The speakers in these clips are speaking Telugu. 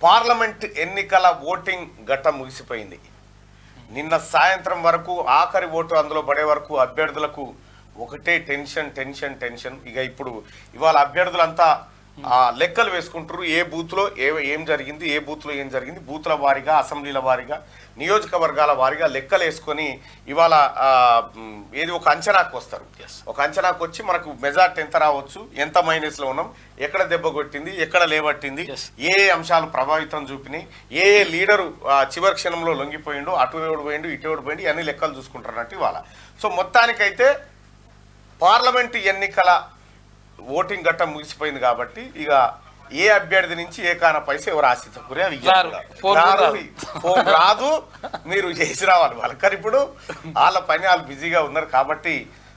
పార్లమెంట్ ఎన్నికల ఓటింగ్ ఘట్టం ముగిసిపోయింది. నిన్న సాయంత్రం వరకు ఆఖరి ఓటు అందులో పడే వరకు అభ్యర్థులకు ఒకటే టెన్షన్. ఇక ఇప్పుడు ఇవాళ అభ్యర్థులంతా లెక్కలు వేసుకుంటారు. ఏ బూత్లో ఏం జరిగింది, బూత్ల వారీగా, అసెంబ్లీల వారీగా, నియోజకవర్గాల వారీగా లెక్కలు వేసుకొని ఇవాళ ఏది ఒక అంచనాకు వస్తారు. ఒక అంచనాకు వచ్చి మనకు మెజార్టీ ఎంత రావచ్చు, ఎంత మైనస్లో ఉన్నాం, ఎక్కడ దెబ్బ కొట్టింది, ఎక్కడ లేవట్టింది, ఏ అంశాలు ప్రభావితం చూపినాయి, ఏ లీడరు చివరి క్షణంలో లొంగిపోయిండు, అటు పోయిండు, ఇటు పోయిండు, అన్ని లెక్కలు చూసుకుంటారన్నట్టు ఇవాళ. సో మొత్తానికైతే పార్లమెంటు ఎన్నికల ఓటింగ్ ఘట్టం ముగిసిపోయింది కాబట్టి ఇక ఏ అభ్యర్థి నుంచి ఏ కాన పైసా ఎవరు ఆశించకూరే అవి ఫోన్ రాదు, మీరు చేసి రావాలి వాళ్ళ. కానీ ఇప్పుడు వాళ్ళ పని వాళ్ళు బిజీగా ఉన్నారు కాబట్టి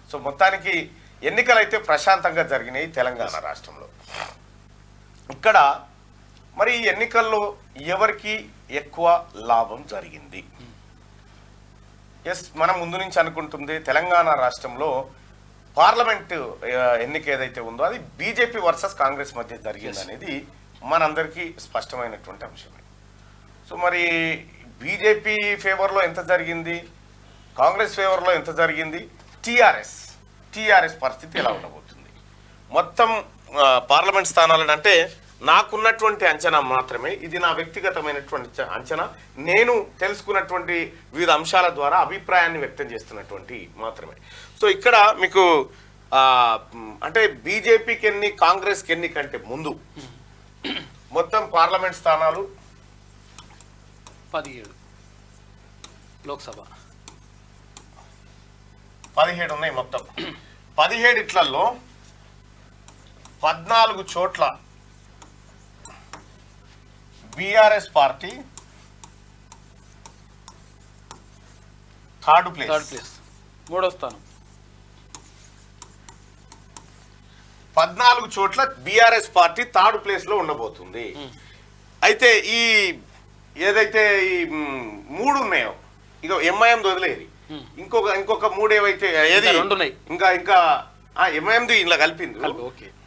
సో మొత్తానికి ఎన్నికలు అయితే ప్రశాంతంగా జరిగినాయి తెలంగాణ రాష్ట్రంలో. ఇక్కడ మరి ఈ ఎన్నికల్లో ఎవరికి ఎక్కువ లాభం జరిగింది? మనం ముందు నుంచి అనుకుంటుంది తెలంగాణ రాష్ట్రంలో పార్లమెంట్ ఎన్నిక ఏదైతే ఉందో అది బీజేపీ వర్సెస్ కాంగ్రెస్ మధ్య జరిగింది అనేది మనందరికీ స్పష్టమైనటువంటి అంశమే. సో మరి బీజేపీ ఫేవర్లో ఎంత జరిగింది, కాంగ్రెస్ ఫేవర్లో ఎంత జరిగింది, టీఆర్ఎస్ పరిస్థితి ఎలా ఉండబోతుంది? మొత్తం పార్లమెంట్ స్థానాలను అంటే నాకున్నటువంటి అంచనా మాత్రమే, ఇది నా వ్యక్తిగతమైనటువంటి అంచనా, నేను తెలుసుకున్నటువంటి వివిధ అంశాల ద్వారా అభిప్రాయాన్ని వ్యక్తం చేస్తున్నటువంటి మాత్రమే. సో ఇక్కడ మీకు అంటే బీజేపీకి ఎన్ని, కాంగ్రెస్కి ఎన్ని కంటే ముందు మొత్తం పార్లమెంట్ స్థానాలు 17, లోక్సభ 17 ఉన్నాయి. మొత్తం 17 ఇట్లలో 14 చోట్ల బీఆర్ఎస్ పార్టీ థర్డ్ ప్లేస్, మూడో స్థానం. 14 చోట్ల బీఆర్ఎస్ పార్టీ థర్డ్ ప్లేస్ లో ఉండబోతుంది. అయితే ఈ ఏదైతే ఈ 3 ఉన్నాయో ఇక ఎంఐఎం వదిలేది, ఇంకొక 3 ఏవైతే ఏది ఇంకా ఎంఐఎం ఇలా కలిపింది.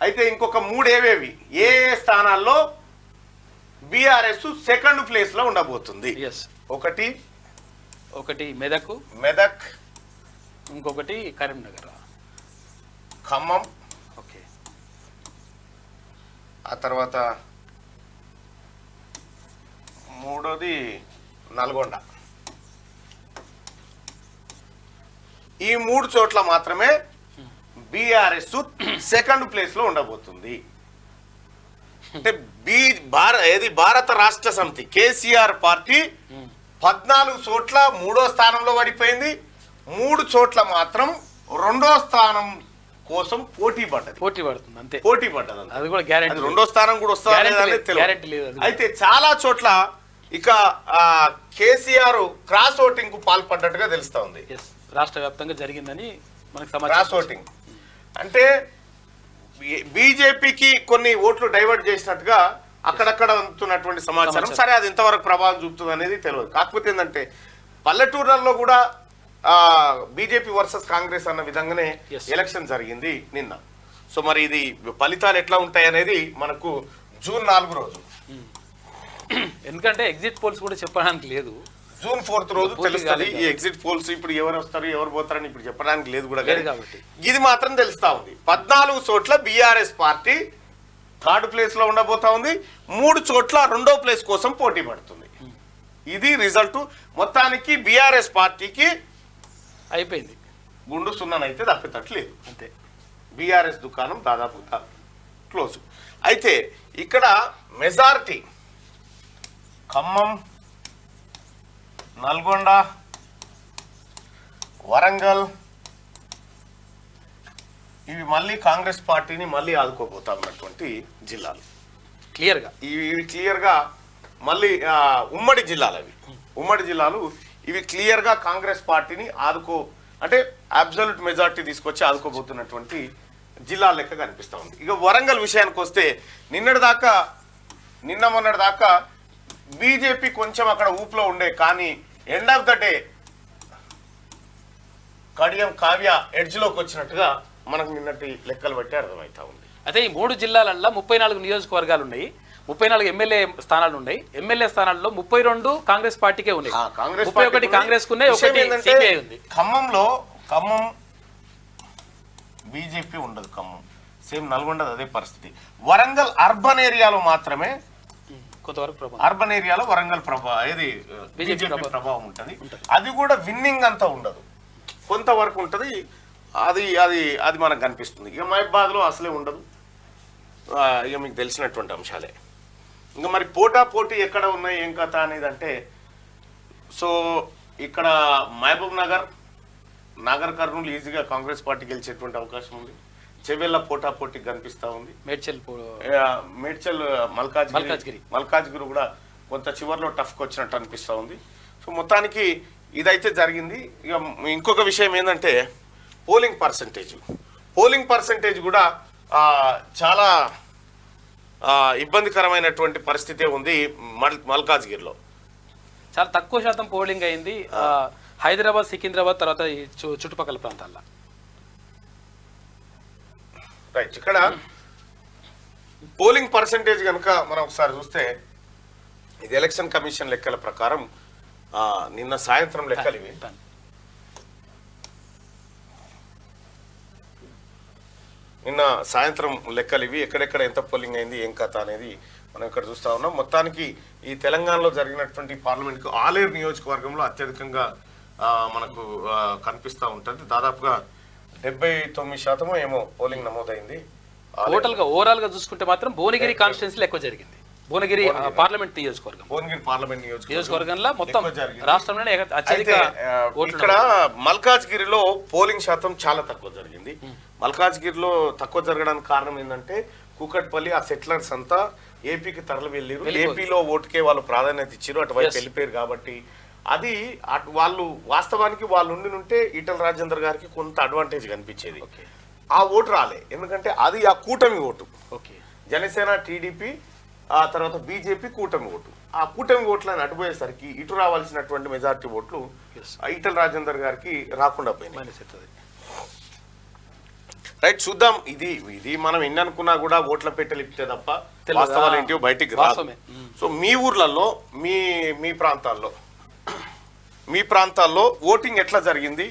అయితే ఇంకొక 3 ఏవేవి ఏ స్థానాల్లో బీఆర్ఎస్ సెకండ్ ప్లేస్ లో ఉండబోతుంది? ఒకటి మెదక్, ఇంకొకటి కరీంనగర్, ఖమ్మం, ఆ తర్వాత మూడోది నల్గొండ. ఈ 3 చోట్ల మాత్రమే బీఆర్ఎస్ సెకండ్ ప్లేస్ లో ఉండబోతుంది. అంటే భారత రాష్ట్ర సమితి కేసీఆర్ పార్టీ 14 చోట్ల 3వ స్థానంలో పడిపోయింది, 3 చోట్ల మాత్రం 2వ స్థానం కోసం పోటీ పడుతుంది. అంతే, పోటీ పడ్డది. అది కూడా గ్యారెంటీ, 2వ స్థానం కూడా వస్తుంది. అయితే చాలా చోట్ల ఇక కేసీఆర్ క్రాస్ ఓటింగ్ కు పాల్పడ్డట్టుగా తెలుస్తా ఉంది. రాష్ట్ర వ్యాప్తంగా జరిగిందని మనకు సమాచారం. క్రాస్ ఓటింగ్ అంటే బీజేపీకి కొన్ని ఓట్లు డైవర్ట్ చేసినట్టుగా అక్కడక్కడ అందుతున్నటువంటి సమాచారం. సరే, అది ఎంతవరకు ప్రభావం చూపుతుంది అనేది తెలియదు. కాకపోతే ఏంటంటే పల్లెటూర్లలో కూడా బీజేపీ వర్సెస్ కాంగ్రెస్ అన్న విధంగానే ఎలక్షన్ జరిగింది నిన్న. సో మరి ఇది ఫలితాలు ఎట్లా ఉంటాయి అనేది మనకు జూన్ 4 రోజు, ఎందుకంటే ఎగ్జిట్ పోల్స్ కూడా చెప్పడానికి లేదు, జూన్ 4 రోజు తెలుస్తుంది. ఈ ఎగ్జిట్ పోల్స్ ఇప్పుడు ఎవరు వస్తారు ఎవరు పోతారని ఇప్పుడు చెప్పడానికి లేదు కూడా, కాబట్టి ఇది మాత్రం తెలుస్తా ఉంది. 14 చోట్ల బీఆర్ఎస్ పార్టీ థర్డ్ ప్లేస్ లో ఉండబోతా ఉంది, 3 చోట్ల 2వ ప్లేస్ కోసం పోటీ పడుతుంది. ఇది రిజల్ట్. మొత్తానికి బీఆర్ఎస్ పార్టీకి అయిపోయింది, గుండు సున్నానైతే తప్పేటట్లేదు. అంతే, బీఆర్ఎస్ దుకాణం దాదాపు క్లోజ్. అయితే ఇక్కడ మెజారిటీ ఖమ్మం, నల్గొండ, వరంగల్ ఇవి మళ్ళీ కాంగ్రెస్ పార్టీని మళ్ళీ ఆదుకోబోతా ఉన్నటువంటి జిల్లాలు. ఇవి క్లియర్గా మళ్ళీ ఉమ్మడి జిల్లాలు ఇవి క్లియర్గా కాంగ్రెస్ పార్టీని అంటే అబ్సల్యూట్ మెజార్టీ తీసుకొచ్చి ఆదుకోబోతున్నటువంటి జిల్లా లెక్క కనిపిస్తూ ఉంది. ఇక వరంగల్ విషయానికి వస్తే నిన్న మొన్నటి దాకా బీజేపీ కొంచెం అక్కడ ఊపులో ఉండే, కానీ end of the day Kadiyam Kavya ఎడ్జ్లోకి వచ్చినట్టుగా మనకు నిన్నటి లెక్కలు బట్టి అర్థమవుతా ఉంది. అయితే ఈ 3 జిల్లాలలో 34 నియోజకవర్గాలు ఉన్నాయి. 34 ఎమ్మెల్యే స్థానాలు ఉన్నాయి. ఎమ్మెల్యే స్థానాల్లో 32 కాంగ్రెస్ పార్టీకే ఉన్నాయి. కాంగ్రెస్ 31 కాంగ్రెస్ కు ఉన్నాయి, 1 సిపిఐ ఉంది. ఖమ్మం బీజేపీ ఉండదు. ఖమ్మం సేమ్ నల్గొండ అదే పరిస్థితి. వరంగల్ అర్బన్ ఏరియాలో మాత్రమే కొంతవరకు అర్బన్ ఏరియాలో వరంగల్ ఏది బీజేపీ ప్రభావం ఉంటుంది. అది కూడా విన్నింగ్ అంతా ఉండదు, కొంతవరకు ఉంటుంది. అది అది అది మనకు కనిపిస్తుంది. ఇక మహబాద్లో అసలే ఉండదు. ఇక మీకు తెలిసినటువంటి అంశాలే. ఇంకా మరి పోటీ ఎక్కడ ఉన్నాయి ఏం కథ అనేది అంటే, సో ఇక్కడ మహబూబ్ నగర్, నాగర్ కర్నూలు ఈజీగా కాంగ్రెస్ పార్టీ గెలిచేటువంటి అవకాశం ఉంది. చెవెళ్ళ పోటీ కనిపిస్తూ ఉంది. మేడ్చల్ మల్కాజ్గిరి కూడా కొంత చివరిలో టఫ్కి వచ్చినట్టు అనిపిస్తూ ఉంది. సో మొత్తానికి ఇదైతే జరిగింది. ఇక ఇంకొక విషయం ఏంటంటే పోలింగ్ పర్సంటేజ్ కూడా చాలా ఇబ్బందికరమైనటువంటి పరిస్థితే ఉంది మల్కాజ్గిరిలో. చాలా తక్కువ శాతం పోలింగ్ అయింది హైదరాబాద్, సికింద్రాబాద్ తర్వాత చుట్టుపక్కల ప్రాంతాల్లో. రైట్, ఇక్కడ పోలింగ్ పర్సంటేజ్ కనుక మనం ఒకసారి చూస్తే ఇది ఎలక్షన్ కమిషన్ లెక్కల ప్రకారం నిన్న సాయంత్రం లెక్కలు ఇవి. నిన్న సాయంత్రం లెక్కలు ఇవి. ఎక్కడెక్కడ ఎంత పోలింగ్ అయింది ఏం కథ అనేది మనం ఇక్కడ చూస్తా ఉన్నాం. మొత్తానికి ఈ తెలంగాణలో జరిగినటువంటి పార్లమెంట్కి ఆలేరు నియోజకవర్గంలో అత్యధికంగా మనకు కనిపిస్తూ ఉంటుంది. దాదాపుగా 79% ఏమో పోలింగ్ నమోదైంది. ఓవరాల్ గా చూసుకుంటే మాత్రం భువనగిరి కాన్స్టిట్యున్సీలో ఎక్కువ జరిగింది. భువనగిరి పార్లమెంట్ నియోజకవర్గంలో మొత్తం రాష్ట్రంలోనే అత్యధిక. ఇక్కడ మల్కాజ్గిరిలో పోలింగ్ శాతం చాలా తక్కువ జరిగింది. మల్కాజ్గిరిలో తక్కువ జరగడానికి కారణం ఏంటంటే కూకట్పల్లి ఆ సెటిలర్స్ అంతా ఏపీకి తరలి వెళ్ళారు. ఏపీలో ఓటుకే వాళ్ళు ప్రాధాన్యత ఇచ్చారు, అటువైపు వెళ్ళిపోయారు. కాబట్టి అది వాళ్ళు వాస్తవానికి వాళ్ళు ఉంటే ఈటల రాజేందర్ గారికి కొంత అడ్వాంటేజ్ కనిపించేది. ఆ ఓటు రాలే, ఎందుకంటే అది ఆ కూటమి ఓటు. జనసేన, టీడీపీ, ఆ తర్వాత బీజేపీ కూటమి ఓటు. ఆ కూటమి ఓట్లను అటుపోయేసరికి ఇటు రావాల్సినటువంటి మెజారిటీ ఓట్లు ఈటల రాజేందర్ గారికి రాకుండా పోయినాయి. రైట్, చూద్దాం. ఇది మనం ఎన్ని అనుకున్నా కూడా ఓట్ల పెట్టెలు ఇప్పితే తప్ప వాస్తవాలు ఏంటో బయటికి రాదు. సో మీ ఊర్లలో మీ ప్రాంతాల్లో ఓటింగ్ ఎట్లా జరిగింది?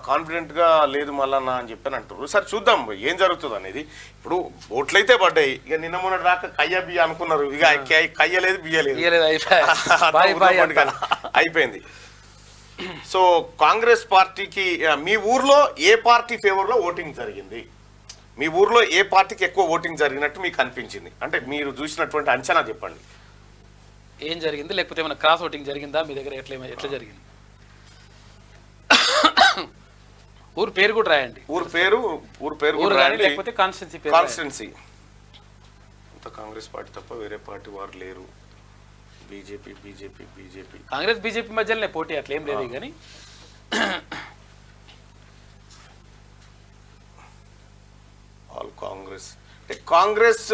కాన్ఫిడెంట్ గా లేదు మళ్ళా అని చెప్పని అంటారు. సరే చూద్దాం ఏం జరుగుతుంది అనేది. ఇప్పుడు ఓట్లయితే పడ్డాయి. ఇక నిన్న మొన్న దాకా కయ్య బియ్య అనుకున్నారు, ఇక కయ్య లేదు బియ్య లేదు, అయిపోయింది. సో కాంగ్రెస్ పార్టీకి మీ ఊర్లో ఏ పార్టీ ఫేవర్ లో ఓటింగ్ జరిగింది? మీ ఊర్లో ఏ పార్టీకి ఎక్కువ ఓటింగ్ జరిగినట్టు మీకు అనిపించింది? అంటే మీరు చూసినటువంటి అంచనా చెప్పండి. ఏం జరిగింది, లేకపోతే ఏమైనా క్రాస్ ఓటింగ్ జరిగిందా మీ దగ్గర? ఎట్లా జరిగింది? ఊరు పేరు కూడా రాయండి. ఊరు పేరు లేకపోతే కాన్స్టిట్యున్సీ. అంత కాంగ్రెస్ పార్టీ తప్ప వేరే పార్టీ వారు లేరు. బీజేపీ కాంగ్రెస్ బీజేపీ మధ్యలోనే పోటీ, అట్లా ఏం లేదు. కానీ ఆల్ కాంగ్రెస్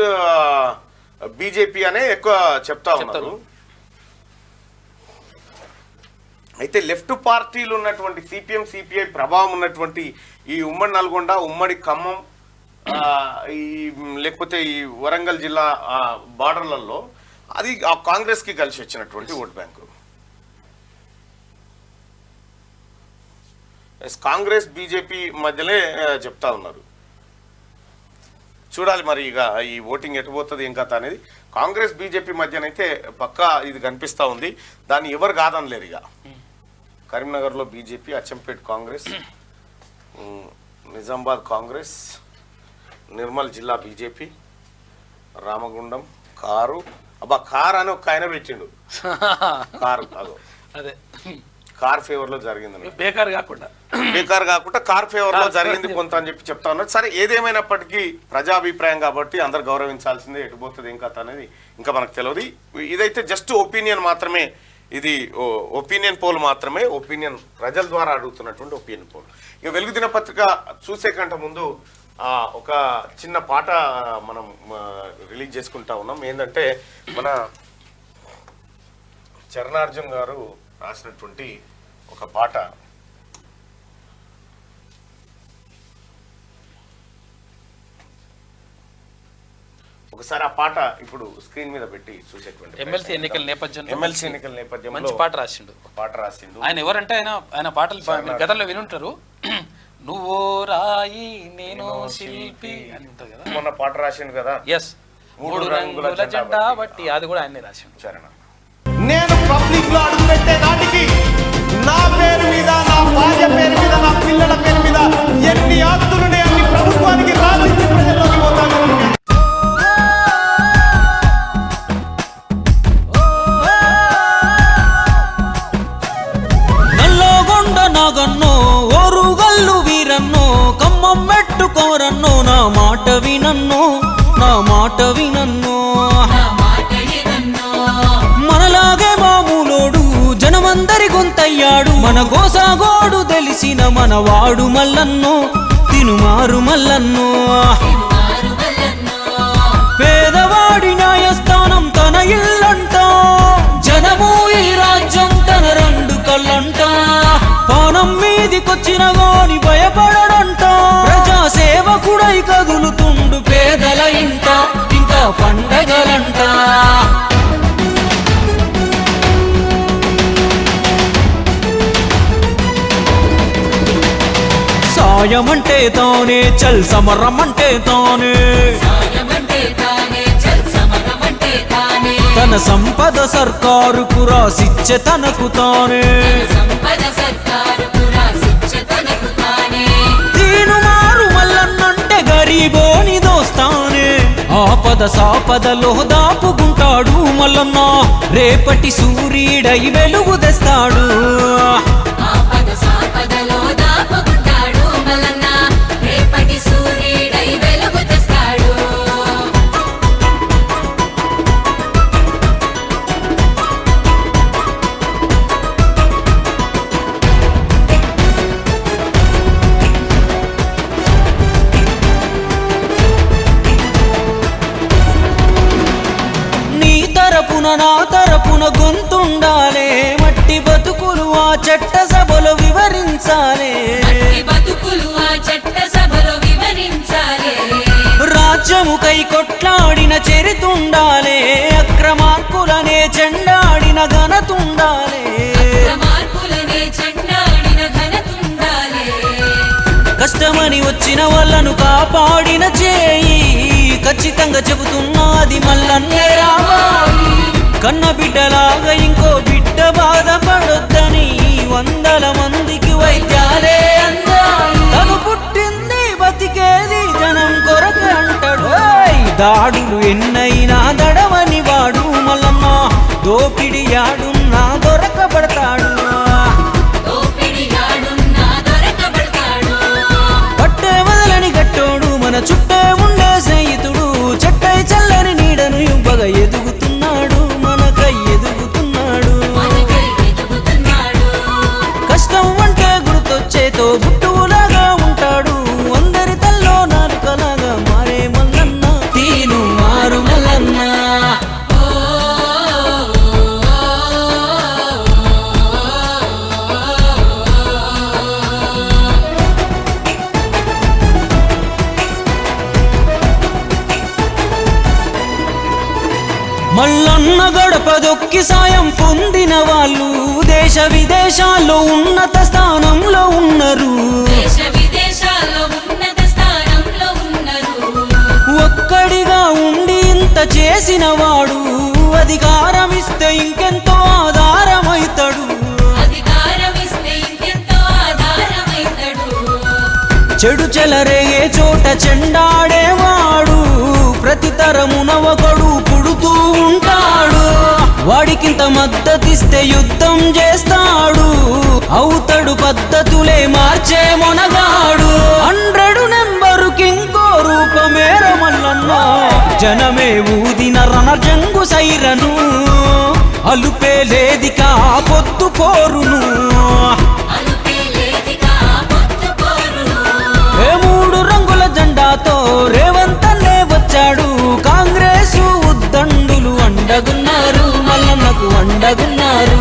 బీజేపీ అనే ఎక్కువ చెప్తా ఉన్నారు. అయితే లెఫ్ట్ పార్టీలు ఉన్నటువంటి సిపిఎం, సిపిఐ ప్రభావం ఉన్నటువంటి ఈ ఉమ్మడి నల్గొండ, ఉమ్మడి ఖమ్మం, లేకపోతే ఈ వరంగల్ జిల్లా బార్డర్లలో అది ఆ కాంగ్రెస్ కి కలిసి వచ్చినటువంటి ఓట్ బ్యాంకు. కాంగ్రెస్ బీజేపీ మధ్యలో చెప్తా ఉన్నారు. చూడాలి మరి ఇక ఈ ఓటింగ్ ఎటుపోతుంది ఏం కథ అనేది. కాంగ్రెస్ బీజేపీ మధ్యనైతే పక్కా ఇది కనిపిస్తూ ఉంది. దాన్ని ఎవరు కాదనలేరు. ఇక కరీంనగర్లో బీజేపీ, అచ్చంపేట్ కాంగ్రెస్, నిజామాబాద్ కాంగ్రెస్, నిర్మల్ జిల్లా బీజేపీ, రామగుండం కారు అని ఒక ఆయన పెట్టిండు. అదే కార్ ఫేవర్ లో జరిగింది. బేకార్ కాకుండా కార్ ఫేవర్ లో జరిగింది కొంత అని చెప్పి చెప్తా ఉన్నారు. సరే ఏదేమైనప్పటికీ ప్రజాభిప్రాయం కాబట్టి అందరు గౌరవించాల్సిందే. ఎటుపోతుంది ఏం కథ అనేది ఇంకా మనకు తెలియదు. ఇదైతే జస్ట్ ఒపీనియన్ మాత్రమే. ఇది ఒపీనియన్ పోల్ మాత్రమే. ఒపీనియన్ ప్రజల ద్వారా అడుగుతున్నటువంటి ఒపీనియన్ పోల్. ఇక వెలుగు దినపత్రిక చూసే కంటే ముందు ఒక చిన్న పాట మనం రిలీజ్ చేసుకుంటా ఉన్నాం. ఏంటంటే మన చరణార్జున్ గారు రాసినటువంటి ఒక పాట. ఒకసారి ఆ పాట ఇప్పుడు స్క్రీన్ మీద పెట్టి చూసేటువంటి ఎమ్మెల్సీ ఎన్నికల నేపథ్యంలో మంచి పాట రాసిండు. ఆయన ఎవరంటే ఆయన పాటలు గతంలో వినుంటారు. నువ్వో రాయి నేను శిల్పి అని ఉంటుంది కదా, మొన్న పాట రాసిండు కదా. ఎస్, 3 రంగుల జెండా బట్టి అది కూడా ఆయనే రాసిండు. సరేనా, నేను పబ్లిక్ లో అడుగు పెట్టే నాటికి నా పేరు మీద, నా భార్య పేరు మీద, నా పిల్లల పేరు మీద ఎన్ని ఆస్తులునే అన్ని ప్రభుత్వానికి రాబట్టి ప్రజల్లోకి పోతాను. నల్లగొండ నాగన్నో ఓరుగల్లు వీరన్నో కమ్మం మెట్టుకోరన్నో నా మాట వినన్నో, నా మాట వినన్నో. మనలాగే మామూలోడు జనమందరి గొంతయ్యాడు, మన గోసాగోడు తెలిసిన మనవాడు మల్లన్నో, తినుమారు మల్లన్నో. పేదవాడి న్యాయస్థానం తన ఇల్లంట, జనము ఈ రాజ్యం తన 2 కళ్ళంట. పానం మీదికొచ్చిన గాని భయపడడంట, ప్రజా సేవకుడై కదులుతుండు పేదల ఇంట, ఇంకా పండగలంట. సాయమంటే తానే, చల్ సమరమంటే తానే, తన సంపద సర్కారుకు రాసిచ్చే తనకు తానే. తీనుమారు మల్లన్నంటే గరీబోని దోస్తానే, ఆపద సాపదలో దాపుకుంటాడు మల్లన్న, రేపటి సూర్యుడై వెలుగు తెస్తాడు. నా తరపున గొంతుండాలే, మట్టి బతుకులు ఆ చట్ట సభలో వివరించాలే, రాజ్యముకై కొట్లాడిన చరితుండాలే, అక్రమార్కులనే చెండాడిన ఘనతుండాలే. కష్టమని వచ్చిన వాళ్ళను కాపాడిన చేయి, ఖచ్చితంగా చెబుతున్నది మల్లన్నే రావాలి. కన్న బిడ్డలాగా ఇంకో బిడ్డ బాధపడొద్దని 100 మందికి వైద్యాలే అందాలి. తను పుట్టింది బతికేది జనం కొరకే అంటాడు. దాడులు ఎన్నైనా దడవని వాడు మల్లన్న, దోపిడి యాడున్నా దొరకబడతాడు. పట్టే వదలని గట్టోడు మన చుట్టే ఉండే స్నేహితుడు, చెట్టై చల్లని నీడను ఇవ్వగా ఎదుగుతున్నాడు, మనకై ఎదుగుతున్నాడు. కష్టం అంటే గుర్తొచ్చేతో బుట్టులాగా ఉంటాడు, అందరి తల్లో నాలుకలాగా మారే మల్లన్న, తీను మారు మల్లన్న. మల్లన్న గడప దొక్కి సాయం పొందిన వాళ్ళు దేశ విదేశాల్లో ఉన్నత స్థానంలో ఉన్నారు. ఒక్కడిగా ఉండి ఇంత చేసిన వాడు అధికారం ఇస్తే ఇంకెంతో ఆధారమైతాడు. చెడు చెలరేగే చోట చెండాడేవాడు, ప్రతి తరమున ఒకడు పుడుతూ ఉంటాడు. వాడికింత మద్దతిస్తే యుద్ధం చేస్తాడు, అవుతాడు పద్ధతులే మార్చే మొనగాడు. 100 నెంబరుకి ఇంకో రూపమేర మల్లన్న, జనమే ఊదిన రణజంగు సైరను, అలుపే లేదికా పొద్దు పోరును. 3 రంగుల జెండాతో రేవంతన్నే వచ్చాడు, కాంగ్రెసు ఉద్దండులు అండగున్నారు, మల్లన్నకు అండగున్నారు.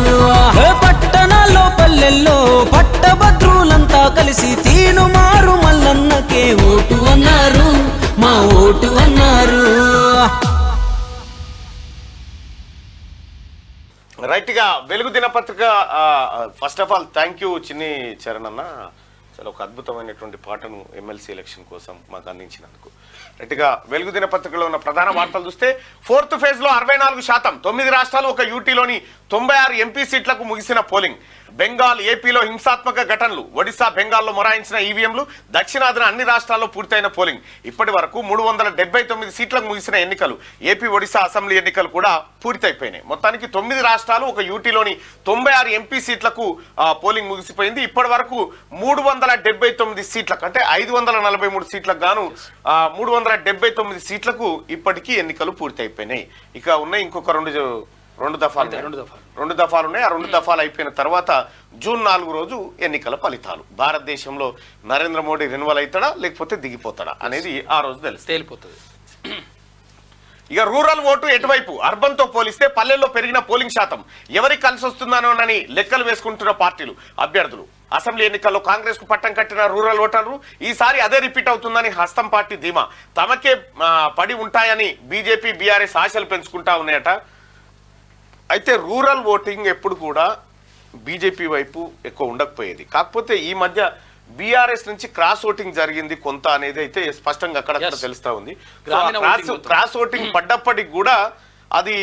పట్టణాల్లో పల్లెల్లో పట్టభద్రులంతా కలిసి తీనుమారు మల్లన్నకే ఓటు అన్నారు, మా ఓటు అన్నారు. రైట్గా వెలుగు దినపత్రిక first of all thank you చిన్ని చరణ్ అన్న, చాలా ఒక అద్భుతమైనటువంటి పాటను ఎమ్మెల్సీ ఎలక్షన్ కోసం మాకు అందించినందుకు. రైట్గా వెలుగు దినపత్రికలో ఉన్న ప్రధాన వార్తలు చూస్తే 4th ఫేజ్లో 64%, 9 రాష్ట్రాలు ఒక యూటీలోని 96 ఎంపీ సీట్లకు ముగిసిన పోలింగ్. బెంగాల్ ఏపీలో హింసాత్మక ఘటనలు, ఒడిశా బెంగాల్లో మొరాయించిన ఈవీఎంలు, దక్షిణాదిన అన్ని రాష్ట్రాల్లో పూర్తయిన పోలింగ్. ఇప్పటి వరకు 379 సీట్లకు ముగిసిన ఎన్నికలు. ఏపీ ఒడిశా అసెంబ్లీ ఎన్నికలు కూడా పూర్తయిపోయినాయి. మొత్తానికి 9 రాష్ట్రాలు ఒక యూటీలోని 96 ఎంపీ సీట్లకు పోలింగ్ ముగిసిపోయింది. ఇప్పటి వరకు 379 సీట్లకు అంటే 543 సీట్లకు గాను 379 సీట్లకు ఇప్పటికీ ఎన్నికలు పూర్తయిపోయినాయి. ఇక ఉన్నాయి ఇంకొక రెండు దఫాలు ఉన్నాయి. ఆ 2 దఫాలు అయిపోయిన తర్వాత జూన్ 4 రోజు ఎన్నికల ఫలితాలు. భారతదేశంలో నరేంద్ర మోడీ రెన్యువల్ అవుతాడా లేకపోతే దిగిపోతాడా అనేది ఆ రోజు తేలిపోతుంది. ఇక రూరల్ ఓటు ఎటువైపు, అర్బన్తో పోలిస్తే పల్లెల్లో పెరిగిన పోలింగ్ శాతం ఎవరికి కలిసి వస్తుందనోనని లెక్కలు వేసుకుంటున్న పార్టీలు, అభ్యర్థులు. అసెంబ్లీ ఎన్నికల్లో కాంగ్రెస్ కు పట్టం కట్టిన రూరల్ ఓటర్లు ఈసారి అదే రిపీట్ అవుతుందని హస్తం పార్టీ ధీమా. తమకే పడి ఉంటాయని బీజేపీ బీఆర్ఎస్ ఆశలు పెంచుకుంటా ఉన్నాయట. అయితే రూరల్ ఓటింగ్ ఎప్పుడు కూడా బీజేపీ వైపు ఎక్కువ ఉండకపోయేది. కాకపోతే ఈ మధ్య బీఆర్ఎస్ నుంచి క్రాస్ ఓటింగ్ జరిగింది కొంత అనేది అయితే స్పష్టంగా అక్కడక్కడ తెలుస్తా ఉంది. క్రాస్ ఓటింగ్ పడ్డప్పటికి కూడా అది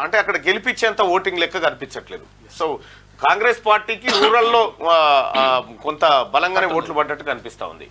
అంటే అక్కడ గెలిపించేంత ఓటింగ్ లెక్క కనిపించట్లేదు. సో కాంగ్రెస్ పార్టీకి రూరల్లో కొంత బలంగానే ఓట్లు పడ్డట్టు కనిపిస్తా ఉంది.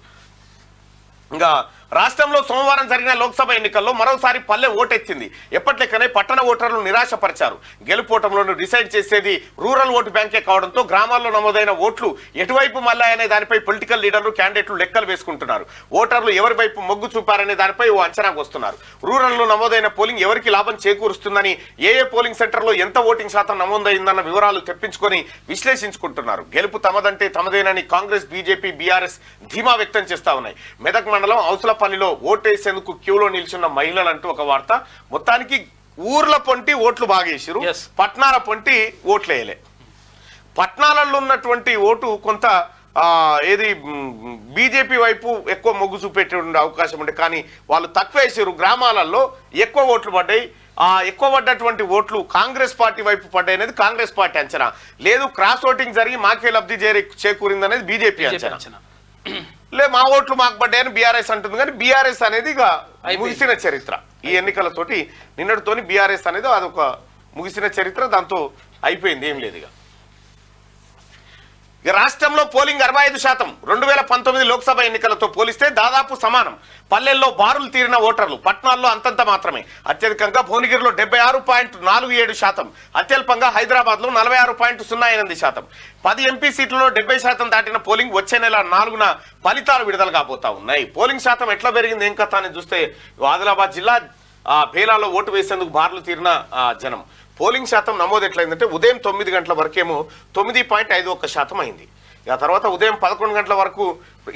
ఇంకా రాష్ట్రంలో సోమవారం జరిగిన లోక్సభ ఎన్నికల్లో మరోసారి పల్లె ఓటెత్తింది. ఎప్పటిలెక్కనే పట్టణ ఓటర్లు నిరాశపరిచారు. గెలుపోటంలో డిసైడ్ చేసేది రూరల్ ఓటు బ్యాంకే కావడంతో గ్రామాల్లో నమోదైన ఓట్లు ఎటువైపు మళ్ళాయనే దానిపై పొలిటికల్ లీడర్లు, క్యాండిడేట్లు లెక్కలు వేసుకుంటున్నారు. ఓటర్లు ఎవరి వైపు మొగ్గు చూపారనే దానిపై ఓ అంచనాకు వస్తున్నారు. రూరల్లో నమోదైన పోలింగ్ ఎవరికి లాభం చేకూరుస్తుందని, ఏ పోలింగ్ సెంటర్లో ఎంత ఓటింగ్ శాతం నమోదైందన్న వివరాలు తెప్పించుకొని విశ్లేషించుకుంటున్నారు. గెలుపు తమదంటే తమదేనని కాంగ్రెస్, బీజేపీ, బీఆర్ఎస్ ధీమా వ్యక్తం చేస్తా ఉన్నాయి. మెదక్ మండలం ఔసులపల్లిలో ఓటేసేందుకు క్యూలో నిల్చున్న మహిళలంటూ ఒక వార్త. మొత్తానికి ఊర్ల పొంటి ఓట్లు బాగేసిరు, పట్నాల పొంటి ఓట్లేయలే. పట్నాలలో ఉన్నటువంటి ఓటు కొంత ఏది బీజేపీ వైపు ఎక్కువ మొగ్గు చూపెట్టే అవకాశం ఉండే, కానీ వాళ్ళు తక్కువ వేసారు. గ్రామాలలో ఎక్కువ ఓట్లు పడ్డాయి. ఎక్కువ పడ్డటువంటి ఓట్లు కాంగ్రెస్ పార్టీ వైపు పడ్డాయి అనేది కాంగ్రెస్ పార్టీ అంచనా. లేదు క్రాస్ ఓటింగ్ జరిగి మాకే లబ్ధి చేకూరింది అనేది బీజేపీ అంచనా. లే మా ఓట్లు మాకు పడ్డాయని బీఆర్ఎస్ అంటుంది, కానీ బీఆర్ఎస్ అనేది ఇక ముగిసిన చరిత్ర. ఈ ఎన్నికలతోటి నిన్నటితోని బీఆర్ఎస్ అనేది అదొక ముగిసిన చరిత్ర, దాంతో అయిపోయింది, ఏం లేదు. ఇక రాష్ట్రంలో పోలింగ్ 65%, 2019 లోక్సభ ఎన్నికలతో పోలిస్తే దాదాపు సమానం. పల్లెల్లో బారులు తీరిన ఓటర్లు, పట్టణాల్లో అంతంత మాత్రమే. అత్యధికంగా భువనగిరిలో 76.47%, అత్యల్పంగా హైదరాబాద్లో 46.08%. 10 ఎంపీ సీట్లలో 70% దాటిన పోలింగ్ వచ్చే నెల 4న ఫలితాలు విడుదల కాబోతా ఉన్నాయి. పోలింగ్ శాతం ఎట్లా పెరిగింది ఏం కథ అని చూస్తే ఆదిలాబాద్ జిల్లా బేలాలో ఓటు వేసేందుకు బారులు తీరిన జనం. పోలింగ్ శాతం నమోదు ఎట్లయిందంటే ఉదయం 9 గంటల వరకేమో 9.51% అయింది. ఆ తర్వాత ఉదయం 11 గంటల వరకు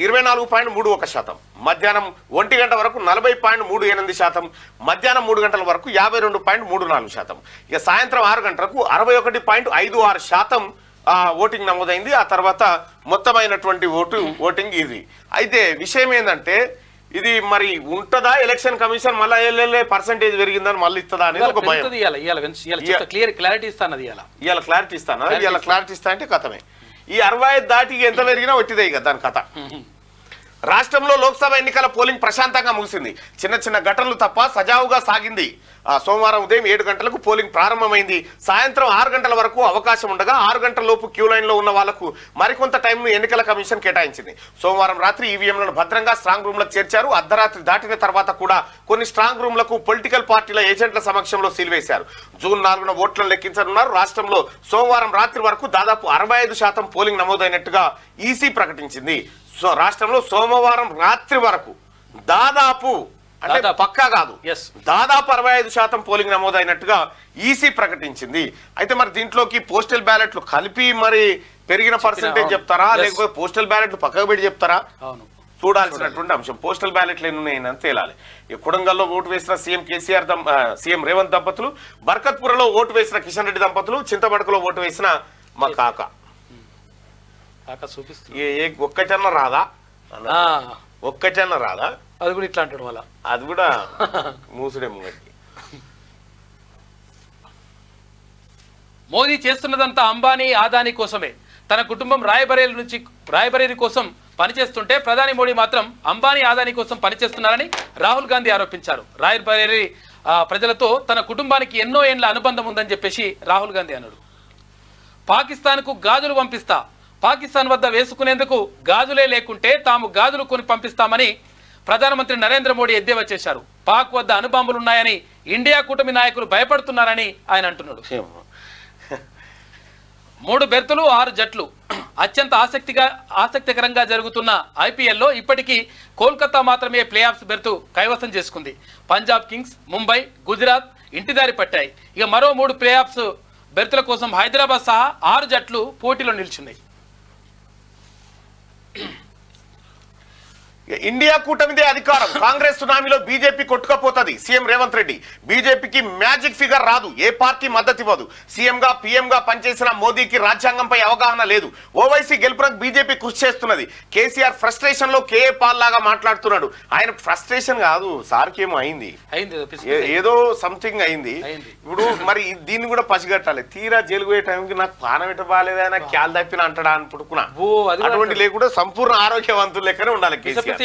24.31%, మధ్యాహ్నం 1 గంట వరకు 40.38%, మధ్యాహ్నం 3 గంటల వరకు 52.34%. ఇక సాయంత్రం 6 గంటలకు 61.56% ఓటింగ్ నమోదైంది. ఆ తర్వాత మొత్తమైనటువంటి ఓటింగ్ ఇది. అయితే విషయం ఏంటంటే ఇది మరి ఉంటదా, ఎలక్షన్ కమిషన్ మళ్ళీ పర్సెంటేజ్ పెరిగిందని మళ్ళీ ఇస్తుందా అనేది ఒక భయం. క్లారిటీ ఇస్తాను, ఇవాళ క్లారిటీ ఇస్తా అంటే కథమే. ఈ 65 దాటి ఎంత పెరిగినా వచ్చిదే ఇక దాని కథ. రాష్ట్రంలో లోక్సభ ఎన్నికల పోలింగ్ ప్రశాంతంగా ముగిసింది. చిన్న చిన్న ఘటనలు తప్ప సజావుగా సాగింది. సోమవారం ఉదయం 7 గంటలకు పోలింగ్ ప్రారంభమైంది. సాయంత్రం 6 గంటల వరకు అవకాశం ఉండగా 6 గంటల లోపు క్యూ లైన్లో ఉన్న వాళ్లకు మరికొంత టైంను ఎన్నికల కమిషన్ కేటాయించింది. సోమవారం రాత్రి ఈవీఎంలను భద్రంగా స్ట్రాంగ్ రూమ్లకు చేర్చారు. అర్ధరాత్రి దాటిన తర్వాత కూడా కొన్ని స్ట్రాంగ్ రూమ్లకు పొలిటికల్ పార్టీల ఏజెంట్ల సమక్షంలో సీల్వేశారు. జూన్ 4న ఓట్లను లెక్కించనున్నారు. రాష్ట్రంలో సోమవారం రాత్రి వరకు దాదాపు 65% పోలింగ్ నమోదైనట్టుగా ఈసీ ప్రకటించింది. రాష్ట్రంలో సోమవారం రాత్రి వరకు దాదాపు అంటే పక్కా కాదు, దాదాపు 65% పోలింగ్ నమోదైనట్టుగా ఈసీ ప్రకటించింది. అయితే మరి దీంట్లోకి పోస్టల్ బ్యాలెట్లు కలిపి మరి పెరిగిన పర్సెంటేజ్ చెప్తారా, లేకపోతే పోస్టల్ బ్యాలెట్లు పక్కకు పెట్టి చెప్తారా చూడాల్సినటువంటి అంశం. పోస్టల్ బ్యాలెట్లు ఎన్ని ఉన్నాయని తేలాలి. కొడంగల్లో ఓటు వేసిన సీఎం రేవంత్ దంపతులు, బర్కత్పురలో ఓటు వేసిన కిషన్ రెడ్డి దంపతులు, చింతపడకలో ఓటు వేసిన మా కాక ఒక్కటన్నా రాదా, ఒక్కటన్నా రాదా, అది కూడా ఇట్లా అంటాడు మళ్ళా, అది కూడా మూసుడే ముంగడికి. మోదీ చేస్తున్నదంతా అంబానీ ఆదానీ కోసమే. తన కుటుంబం రాయబరేలీ కోసం పనిచేస్తుంటే ప్రధాని మోడీ మాత్రం అంబానీ ఆదానీ కోసం పనిచేస్తున్నారని రాహుల్ గాంధీ ఆరోపించారు. రాయబరేలీ ప్రజలతో తన కుటుంబానికి ఎన్నో ఏండ్ల అనుబంధం ఉందని చెప్పేసి రాహుల్ గాంధీ అన్నాడు. పాకిస్తాన్కు గాజులు పంపిస్తా, పాకిస్తాన్ వద్ద వేసుకునేందుకు గాజులే లేకుంటే తాము గాజులు కొని పంపిస్తామని ప్రధానమంత్రి నరేంద్ర మోడీ ఎద్దేవా చేశారు. పాక్ వద్ద అణుబాంబులున్నాయని ఇండియా కూటమి నాయకులు భయపడుతున్నారని ఆయన అంటున్నాడు. 3 బెర్తులు 6 జట్లు. అత్యంత ఆసక్తికరంగా జరుగుతున్న ఐపీఎల్లో ఇప్పటికీ కోల్కతా మాత్రమే ప్లే ఆఫ్స్ బెర్తు కైవసం చేసుకుంది. పంజాబ్ కింగ్స్, ముంబై, గుజరాత్ ఇంటిదారి పట్టాయి. ఇక మరో 3 ప్లే ఆఫ్స్ బెర్తుల కోసం హైదరాబాద్ సహా 6 జట్లు పోటీలో నిల్చున్నాయి. ఇండియా కూటమిదే అధికారం, కాంగ్రెస్ సునామీలో బీజేపీ కొట్టుకపోతుంది. సీఎం రేవంత్ రెడ్డి బీజేపీకి మ్యాజిక్ ఫిగర్ రాదు, ఏ పార్టీ మద్దతు ఇవ్వదు. సీఎంగా పీఎంగా పనిచేసిన మోదీకి రాజ్యాంగంపై అవగాహన లేదు. ఓవైసీ గెలుపునకు బీజేపీ కృషి చేస్తున్నది. కేసీఆర్ ఫ్రస్ట్రేషన్ లో కేఏ పాల్ లాగా మాట్లాడుతున్నాడు. ఆయన ఫ్రస్ట్రేషన్ కాదు, సార్కి ఏమో అయింది, ఏదో సంథింగ్ అయింది. ఇప్పుడు మరి దీన్ని కూడా పసిగట్టాలి. తీరా జైలు పోయే టైంకి నాకు పానం ఎట బాగాలేదా, నాకు క్యాల్ తప్పిన అంటాడా అని పుట్టుకున్నా. అటువంటి లేకుండా సంపూర్ణ ఆరోగ్యవంతులు లెక్కనే ఉండాలి కేసీఆర్.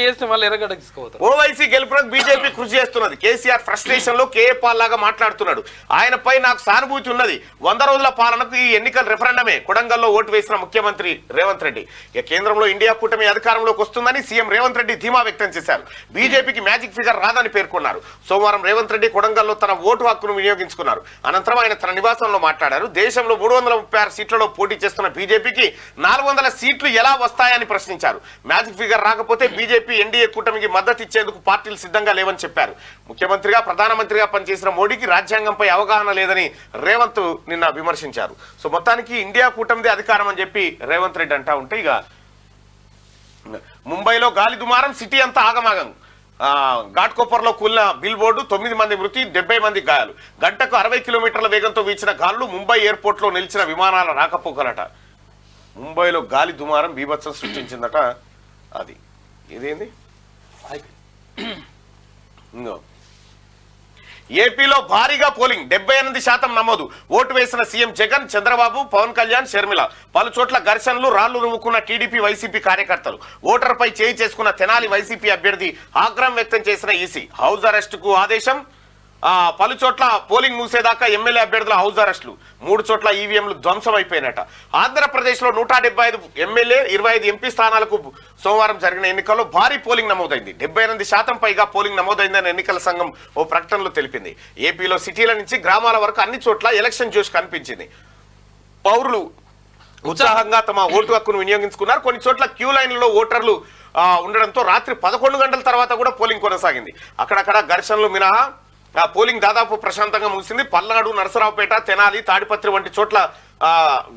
ఓవైసీ గెలుపునకు బీజేపీ కృషి చేస్తున్నది. కేసీఆర్ ఫ్రస్ట్రేషన్ లో కేఏ పాల్ లాగా మాట్లాడుతున్నాడు. ఆయనపై నాకు సానుభూతి ఉన్నది. 100 రోజుల పాలనకు ఈ ఎన్నికల రెఫరెండమే. కొడంగల్లో ఓటు వేసిన ముఖ్యమంత్రి రేవంత్ రెడ్డి కేంద్రంలో ఇండియా కూటమి అధికారంలోకి వస్తుందని సీఎం రేవంత్ రెడ్డి ధీమా వ్యక్తం చేశారు. బీజేపీకి మ్యాజిక్ ఫిగర్ రాదని పేర్కొన్నారు. సోమవారం రేవంత్ రెడ్డి కొడంగల్లో తన ఓటు హక్కును వినియోగించుకున్నారు. అనంతరం ఆయన తన నివాసంలో మాట్లాడారు. దేశంలో 336 సీట్లలో పోటీ చేస్తున్న బీజేపీకి 400 సీట్లు ఎలా వస్తాయని ప్రశ్నించారు. మ్యాజిక్ ఫిగర్ రాకపోతే బీజేపీ ఎన్డీఏ కూటమికి మద్దతు ఇచ్చేందుకు పార్టీలు సిద్ధంగా లేవని చెప్పారు. ముఖ్యమంత్రిగా ప్రధానమంత్రిగా పనిచేసిన మోడీకి రాజ్యాంగంపై అవగాహన లేదని రేవంత్ నిన్న విమర్శించారు. సో మొత్తానికి ఇండియా కూటమిదే అధికారం అని చెప్పి రేవంత్ రెడ్డి అంటా ఉంటే, ఇక ముంబైలో గాలి దుమారం, సిటీ అంతా ఆగమాగం. ఘాట్కోపర్లో కూలిన బిల్ బోర్డు, 9 మంది మృతి, 70 మంది గాయాలు. గంటకు 60 కిలోమీటర్ల వేగంతో వీచిన గాలులు ముంబై ఎయిర్పోర్ట్లో నిలిచిన విమానాల రాకపోకలట. ముంబైలో గాలి దుమారం బీభత్సం సృష్టించిందట. అది ఇదేంది ఏపీలో భారీగా పోలింగ్, 78% నమోదు. ఓటు వేసిన సీఎం జగన్, చంద్రబాబు, పవన్ కళ్యాణ్, షర్మిల. పలు చోట్ల ఘర్షణలు, రాళ్లు రువ్వుకున్న టీడీపీ వైసీపీ కార్యకర్తలు. ఓటర్పై చేయి చేసుకున్న తెనాలి వైసీపీ అభ్యర్థి ఆగ్రహం వ్యక్తం చేసిన ఈసీ. హౌస్ అరెస్ట్ కు ఆదేశం. పలు చోట్ల పోలింగ్ మూసేదాకా ఎమ్మెల్యే అభ్యర్థుల హౌస్ అరెస్టులు. 3 చోట్ల ఈవీఎంలు ధ్వంసం అయిపోయినట. ఆంధ్రప్రదేశ్లో 175 ఎమ్మెల్యే, 25 ఎంపీ స్థానాలకు సోమవారం జరిగిన ఎన్నికల్లో భారీ పోలింగ్ నమోదైంది. 78% పైగా పోలింగ్ నమోదైందని ఎన్నికల సంఘం ఓ ప్రకటనలో తెలిపింది. ఏపీలో సిటీల నుంచి గ్రామాల వరకు అన్ని చోట్ల ఎలక్షన్ జోష్ కనిపించింది. పౌరులు ఉత్సాహంగా తమ ఓటు హక్కును వినియోగించుకున్నారు. కొన్ని చోట్ల క్యూ లైన్లలో ఓటర్లు ఉండడంతో రాత్రి 11 గంటల తర్వాత కూడా పోలింగ్ కొనసాగింది. అక్కడక్కడ ఘర్షణలు మినహా పోలింగ్ దాదాపు ప్రశాంతంగా ముగిసింది. పల్నాడు, నరసరావుపేట, తెనాలి, తాడిపత్రి వంటి చోట్ల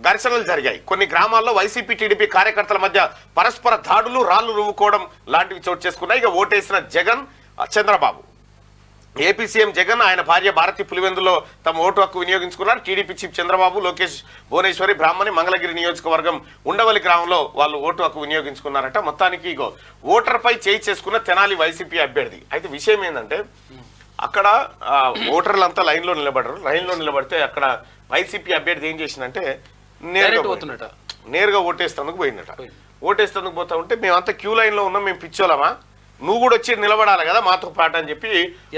ఘర్షణలు జరిగాయి. కొన్ని గ్రామాల్లో వైసీపీ టీడీపీ కార్యకర్తల మధ్య పరస్పర దాడులు, రాళ్లు రువ్వుకోవడం లాంటివి చోటు చేసుకున్నాయి. ఇక ఓటేసిన జగన్, చంద్రబాబు. ఏపీ సీఎం జగన్, ఆయన భార్య భారతి పులివెందులో తమ ఓటు హక్కు వినియోగించుకున్నారు. టీడీపీ చీఫ్ చంద్రబాబు, లోకేష్, భువనేశ్వరి, బ్రాహ్మణి, మంగళగిరి నియోజకవర్గం ఉండవల్లి గ్రామంలో వాళ్ళు ఓటు హక్కు వినియోగించుకున్నారట. మొత్తానికి ఇగో ఓటర్పై చేయి చేసుకున్న తెనాలి వైసీపీ అభ్యర్థి. అయితే విషయం ఏంటంటే, అక్కడ ఓటర్లు అంతా లైన్లో నిలబడరు. లైన్లో నిలబడితే అక్కడ వైసీపీ అభ్యర్థి ఏం చేసిందంటే నేరుగా ఓటేస్తేందుకు పోయిందట. ఓటేస్తేందుకు పోతా ఉంటే, మేమంతా క్యూ లైన్లో ఉన్నాం, మేము పిచ్చోలమా, నువ్వు కూడా వచ్చి నిలబడాలి కదా మాతో పాటు అని చెప్పి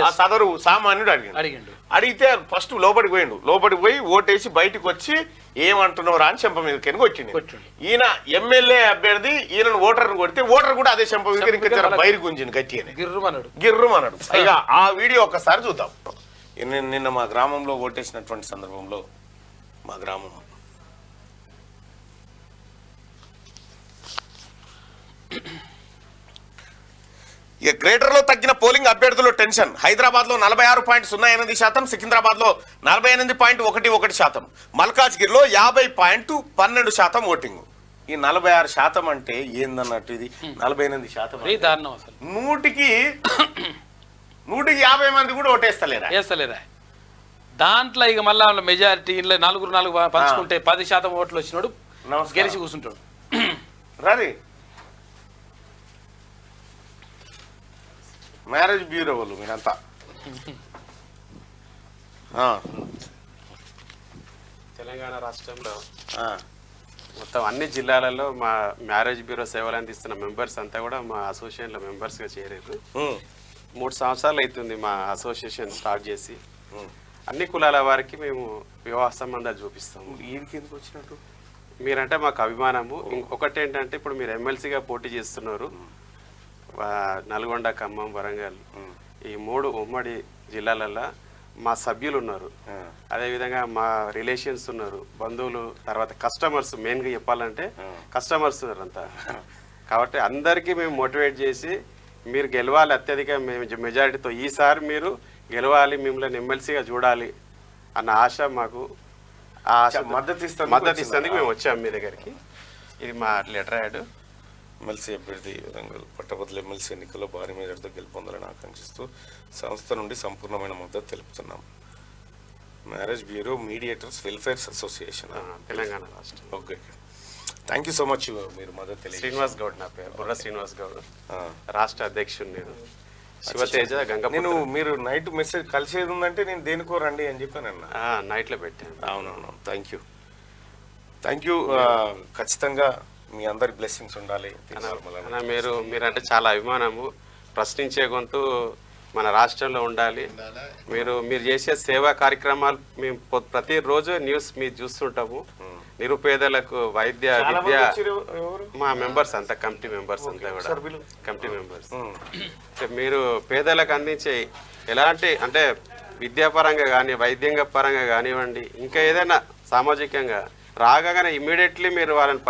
ఆ సదరు సామాన్యుడు అడిగిండు. అడిగితే ఫస్ట్ లోపలికి పోయిండు. లోపలికి పోయి ఓటేసి బయటకు వచ్చి ఏమంటున్నావు రా అని చెంప మీదకి కొట్టిండు. ఈయన ఎమ్మెల్యే అభ్యర్థి ఈయనను ఓటర్ను కొడితే ఓటర్ కూడా అదే చెంప మీద బయట గుంజింది గట్టి అని గిర్రుమన్నాడు. ఇక ఆ వీడియో ఒక్కసారి చూద్దాం. నిన్న మా గ్రామంలో ఓటేసినటువంటి సందర్భంలో మా గ్రామం ఇక గ్రేటర్లో తగ్గిన పోలింగ్, అభ్యర్థులు టెన్షన్. హైదరాబాద్లో 46.08%, సికింద్రాబాద్లో 48.11%, మల్కాజ్గిరిలో 50.12% ఓటింగ్. ఈ 46% అంటే ఏందన్నట్టు, ఇది 48%. 100కి 50 మంది కూడా ఓటేస్తలేరా? దాంట్లో ఇక మళ్ళా మెజారిటీ ఇంట్లో 4 పంచుకుంటే 10% ఓట్లు వచ్చినాడు గెలిచి కూర్చుంటాడు. రాది మ్యారేజ్ బ్యూరో వాళ్ళు మీరంతా. తెలంగాణ రాష్ట్రంలో ఆ, మొత్తం అన్ని జిల్లాలలో మా మ్యారేజ్ బ్యూరో సేవలు అందిస్తున్న మెంబర్స్ అంతా కూడా మా అసోసియేషన్లో మెంబర్స్గా చేరారు. ఉమ్, 3 సంవత్సరాలు అవుతుంది మా అసోసియేషన్ స్టార్ట్ చేసి. ఉమ్. అన్ని కులాల వారికి మేము వివాహ సంబంధాలు చూపిస్తాము. ఈయనకి ఎందుకు వచ్చినట్టు? మీరంటే మాకు అభిమానము. ఇంకొకటి ఏంటంటే ఇప్పుడు మీరు ఎమ్మెల్సీగా పోటీ చేస్తున్నారు. నల్గొండ, ఖమ్మం, వరంగల్ ఈ 3 ఉమ్మడి జిల్లాలలో మా సభ్యులు ఉన్నారు. అదేవిధంగా మా రిలేషన్స్ ఉన్నారు, బంధువులు, తర్వాత కస్టమర్స్. మెయిన్గా చెప్పాలంటే కస్టమర్స్ ఉన్నారు అంతా. కాబట్టి అందరికీ మేము మోటివేట్ చేసి మీరు గెలవాలి అత్యధిక మెజారిటీతో. ఈసారి మీరు గెలవాలి, మిమ్మల్ని ఎమ్మెల్సీగా చూడాలి అన్న ఆశ మాకు. ఆ ఆశ మద్దతు ఇస్తుంది మేము వచ్చాము మీ దగ్గరికి. ఇది మా లెటర్ యాడ్. ఎమ్మెల్సీ అభ్యర్థి వరంగల్ పట్టభద్రుల ఎమ్మెల్సీ ఎన్నికల్లో భారీ మెజార్టీతో గెలుపొందాలని ఆకాంక్షిస్తూ సంస్థ నుండి సంపూర్ణమైన మద్దతు తెలుపుతున్నాం. Marriage bureau mediators welfares association, Telangana రాష్ట్రం. Okay, thank you so much. మీరు మద్దతు తెలియదు. శ్రీనివాస్ గౌడ్ నా పేరు, బుర్ర శ్రీనివాస్ గౌడ్, రాష్ట్ర అధ్యక్షుడు నేను. శివతేజ గంగపుత్ర. మీరు నైట్ మెసేజ్ కలిసేది ఉందంటే నేను దేనికో రండి అని చెప్పాను అన్న. నైట్లో పెట్టాను. అవునవును, థ్యాంక్ యూ. ఖచ్చితంగా మీ అందరి బ్లెస్సింగ్స్ ఉండాలి. అన్న మీరంటే చాలా అభిమానము. ప్రశ్నించే గొంతు మన రాష్ట్రంలో ఉండాలి. మీరు చేసే సేవా కార్యక్రమాలు మేము ప్రతిరోజు న్యూస్ మీరు చూస్తుంటాము. నిరుపేదలకు వైద్య విద్య. మా మెంబర్స్ అంతా కమిటీ మెంబర్స్ అంతా కూడా కమిటీ మెంబర్స్. మీరు పేదలకు అందించే ఎలాంటి అంటే విద్యాపరంగా కానీ వైద్యంగా పరంగా కానివ్వండి, ఇంకా ఏదైనా సామాజికంగా రాగానే ఇమ్మీడియట్లీ మీరు వాళ్ళని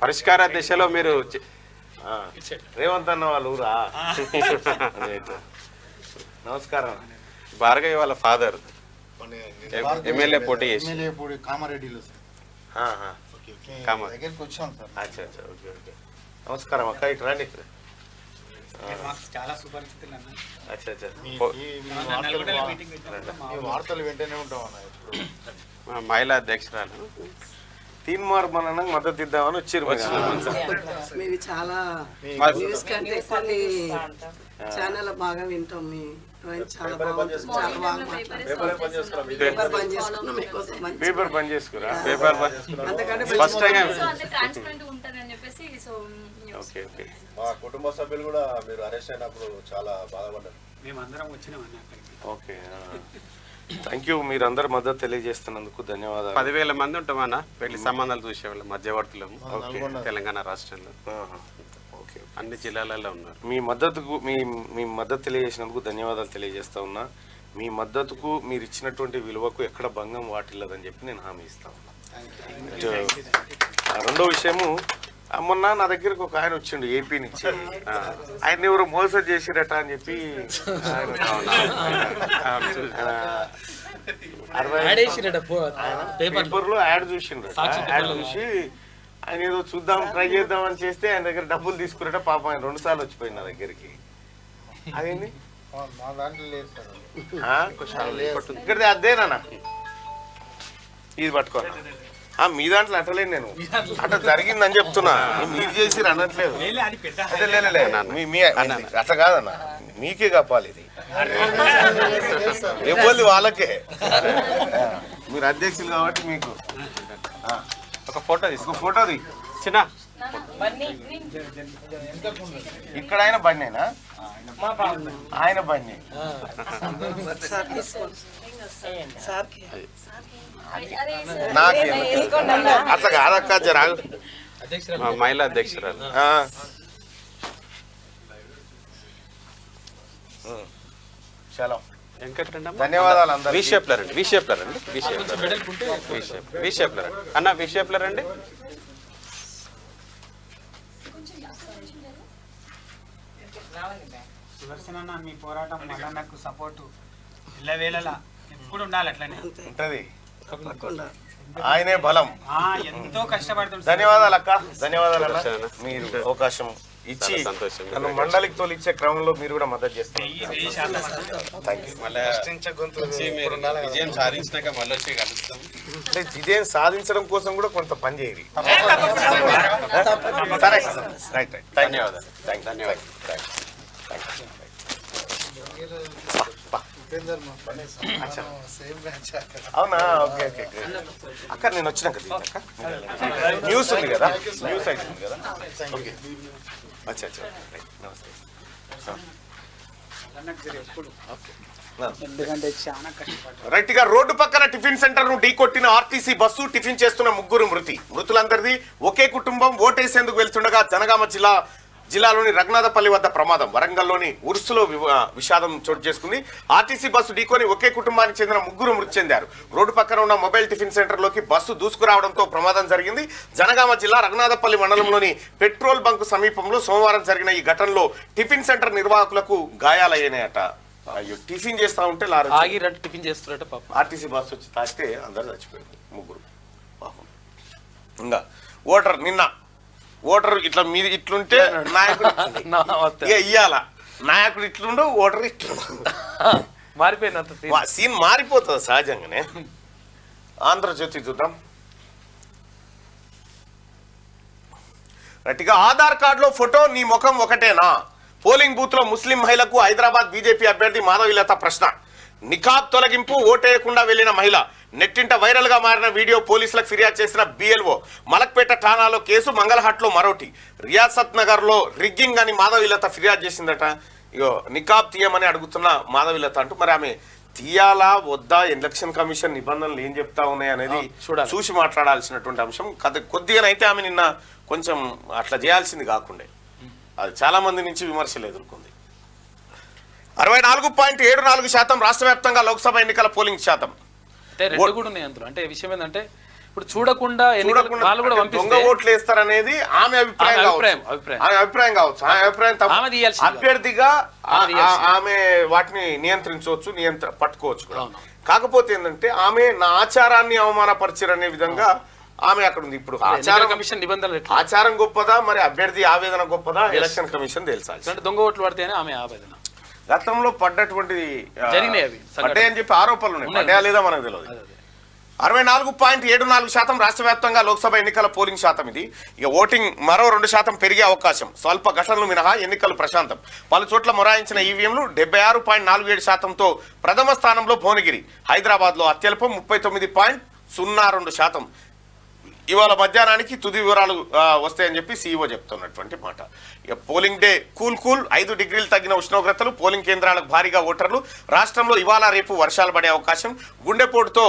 పరిష్కార దిశలో మీరు. రేవంత్ అన్న వాళ్ళు ఊరా? నమస్కారం. భార్గవి వాళ్ళ ఫాదర్ ఎమ్మెల్యే పోటీ చేసి కామారెడ్డిలో దగ్గరికి వచ్చాం సార్. ఓకే. నమస్కారం అక్క, ఇటు రండి. చాలా సుపరిచితులు అన్న. ఈ వార్తలు వెంటనే ఉంటాం అన్న. మహిళా అధ్యక్షురాలు తీన్మార్ మనకు మద్దతు ఇద్దామని వచ్చారు. మేము చాలా న్యూస్ కంటే కొన్ని ఛానల్ బాగా వింటాం. మీ చాలా బాగుంటుంది, చాలా బాగా మాట్లాడుతున్నాం. పేపర్ బంద్ చేసుకున్నాం మీకోసం. పేపర్ బంద్ చేసుకురా? అందుకంటే స్పష్టంగా. ఓకే. మా కుటుంబ సభ్యులు కూడా మీరు అరెస్ట్ అయినప్పుడు చాలా బాధపడ్డారు. మేమందరం వచ్చినాం అన్న. Okay, thank you. మీరందరూ మద్దతు తెలియజేస్తున్నందుకు ధన్యవాదాలు. 10,000 మంది ఉంటామన్నా పెళ్లి సంబంధాలు చూసేవాళ్ళు మధ్యవర్తులము తెలంగాణ రాష్ట్రంలో. ఓకే, అన్ని జిల్లాలలో ఉన్నారు. మీ మద్దతు తెలియజేసినందుకు ధన్యవాదాలు తెలియజేస్తా ఉన్నా. మీ మద్దతుకు మీరు ఇచ్చినటువంటి విలువకు ఎక్కడ భంగం వాటిల్లదని చెప్పి నేను హామీ ఇస్తా ఉన్నా. రెండో విషయము, మొన్న నా దగ్గరకు ఒక ఆయన వచ్చిండు ఏపీ నుంచి. ఆయన ఎవరు మోసం చేసిరట అని చెప్పి పేపర్లో యాడ్ చూసిండ్రు. యాడ్ చూసి ఆయన ఏదో చూద్దాం ట్రై చేద్దాం అని చేస్తే ఆయన దగ్గర డబ్బులు తీసుకురట. పాపం ఆయన 2 సార్లు వచ్చిపోయింది నా దగ్గరికి. అదేంది ఇక్కడ అదేనా ఇది పట్టుకోవాలి. మీ దాంట్లో అంటలేదు, నేను అట్లా జరిగిందని చెప్తున్నా. మీరు చేసి అనట్లేదు. అట్లా కాదన్న, మీకే కప్పాలి ఇది. ఇవ్వాలి వాళ్ళకే. మీరు అధ్యక్షులు కాబట్టి మీకు ఒక ఫోటో చిన్న. ఇక్కడ ఆయన బండినా? ఆయన బండి. అట్లా కాదక్క, జరాగు. మహిళా అధ్యక్షురాలు. చలో, ధన్యవాదాలు అందరూ. విషేప్లర్ అండి అన్న, విషేప్లర్ అండి. సుదర్శనన్న, మీ పోరాటం మల్లన్నకు సపోర్టు ఇళ్ళవేళలా ఎప్పుడు ఉండాలి. అట్లనే ఉంటది. ఆయనే బలం. ఎంతో కష్టపడుతుంది. ధన్యవాదాలు అక్క, ధన్యవాదాలు అన్న. మీరు అవకాశం ఇచ్చి నన్ను మండలికి తోలిచ్చే క్రమంలో మీరు కూడా మద్దతు చేస్తారు. విజయం సాధించినాక మళ్ళీ వచ్చి కలుస్తాం. విజయం సాధించడం కోసం కూడా కొంత పని చేయాలి. సరే, రైట్. ధన్యవాదాలు. అవునా? ఓకే ఓకే అక్క, నేను వచ్చినాక న్యూస్ ఉంది కదా, న్యూస్ అవుతుంది కదా. ఓకే, అచ్చా అచ్చా, నమస్తే. ఎందుకంటే చాలా కష్టపడ్డారు. రైట్ గా రోడ్డు పక్కన టిఫిన్ సెంటర్ ను ఢీకొట్టిన ఆర్టీసీ బస్సు, టిఫిన్ చేస్తున్న 3 మృతులందరిది ఒకే కుటుంబం. ఓటేసేందుకు వెళ్తుండగా జనగామ జిల్లాలోని రఘునాథపల్లి వద్ద ప్రమాదం. వరంగల్లోని ఉర్సులో విషాదం చోటు చేసుకుంది. ఆర్టీసీ బస్సు ఢీకొని ఒకే కుటుంబానికి చెందిన 3 మృతి చెందారు. రోడ్డు పక్కన ఉన్న మొబైల్ టిఫిన్ సెంటర్ లోకి బస్సు దూసుకురావడంతో ప్రమాదం జరిగింది. జనగామ జిల్లా రఘునాథపల్లి మండలంలోని పెట్రోల్ బంక్ సమీపంలో సోమవారం జరిగిన ఈ ఘటనలో టిఫిన్ సెంటర్ నిర్వాహకులకు గాయాలయ్యాయట. అయ్యో, టిఫిన్ చేస్తా ఉంటే ఆగిరట్టు టిఫిన్ చేస్తున్నట్టు పాప. ఆర్టీసీ బస్సు వచ్చి తాకితే అందరు చచ్చిపోయారు, 3 పాపం. ఇంకా నిన్న ఓటర్ ఇట్లా మీది ఇట్లుంటే నాయకుడు ఇయ్యాల, నాయకుడు ఇట్లుండు, ఓటర్ ఇట్లుండు. మారిపోయింది, సీన్ మారిపోతుంది సహజంగానే. ఆంధ్రజ్యోతి చూద్దాం. రైట్గా ఆధార్ కార్డులో ఫోటో నీ ముఖం ఒకటేనా? పోలింగ్ బూత్ లో ముస్లిం మహిళకు హైదరాబాద్ బీజేపీ అభ్యర్థి మాధవీలత ప్రశ్న. నికాబ్ తొలగింపు, ఓటేయకుండా వెళ్లిన మహిళ. నెట్టింట వైరల్ గా మారిన వీడియో, పోలీసులకు ఫిర్యాదు చేసిన BLO. మలక్పేట ఠాణాలో కేసు, మంగళహట్ లో మరోటి. రియాసత్ నగర్ లో రిగ్గింగ్ అని మాధవీలత ఫిర్యాదు చేసిందట. ఇగో నికాబ్ తీయమని అడుగుతున్న మాధవీలత అంటూ మరి ఆమె తీయాలా వద్దా, ఎలక్షన్ కమిషన్ నిబంధనలు ఏం చెప్తా ఉన్నాయి అనేది చూసి మాట్లాడాల్సినటువంటి అంశం. కొద్దిగానైతే ఆమె నిన్న కొంచెం అట్లా చేయాల్సింది కాకుండా అది చాలా మంది నుంచి విమర్శలు ఎదుర్కొంది. 64.74% రాష్ట్ర వ్యాప్తంగా లోక్సభ ఎన్నికల పోలింగ్ శాతం. అంటే రెండు కూడా ఉన్నాయి అందులో. అంటే విషయం ఏంటంటే ఇప్పుడు చూడకుండా దొంగ ఓట్లు వేస్తారనేది ఆమె అభిప్రాయం కావచ్చు. ఆమె అభిప్రాయం అభ్యర్థిగా ఆమె వాటిని నియంత్రించవచ్చు, పట్టుకోవచ్చు. కాకపోతే ఏంటంటే ఆమె నా ఆచారాన్ని అవమానపరిచారనే విధంగా ఆమె అక్కడ ఉంది. ఇప్పుడు ఆచారం గొప్పదా, మరి అభ్యర్థి ఆవేదన గొప్పదా, ఎలక్షన్ కమిషన్ తెలుసాలి. దొంగ ఓట్లు పడితేనే ఆమె ఆవేదన. గతంలో పడ్డటువంటి పడ్డాయని చెప్పి ఆరోపణలు ఉన్నాయి, పడ్డాయా లేదా మనకు తెలియదు. 64.74% రాష్ట్ర వ్యాప్తంగా లోక్సభ ఎన్నికల పోలింగ్ శాతం ఇది. ఇక ఓటింగ్ మరో 2% పెరిగే అవకాశం. స్వల్ప ఘటనలు మినహా ఎన్నికలు ప్రశాంతం. పలు చోట్ల మొరాయించిన ఈవీఎంలు 76.47%తో ప్రథమ స్థానంలో భువనగిరి. హైదరాబాద్ లో అత్యల్పం 39.02%. ఇవాళ మధ్యాహ్నానికి తుది వివరాలు వస్తాయని చెప్పి CEO చెప్తున్నటువంటి మాట. ఇక పోలింగ్ డే కూల్ 5 డిగ్రీలు తగ్గిన ఉష్ణోగ్రతలు. పోలింగ్ కేంద్రాలకు భారీగా ఓటర్లు. రాష్ట్రంలో ఇవాళ రేపు వర్షాలు పడే అవకాశం. గుండెపోటుతో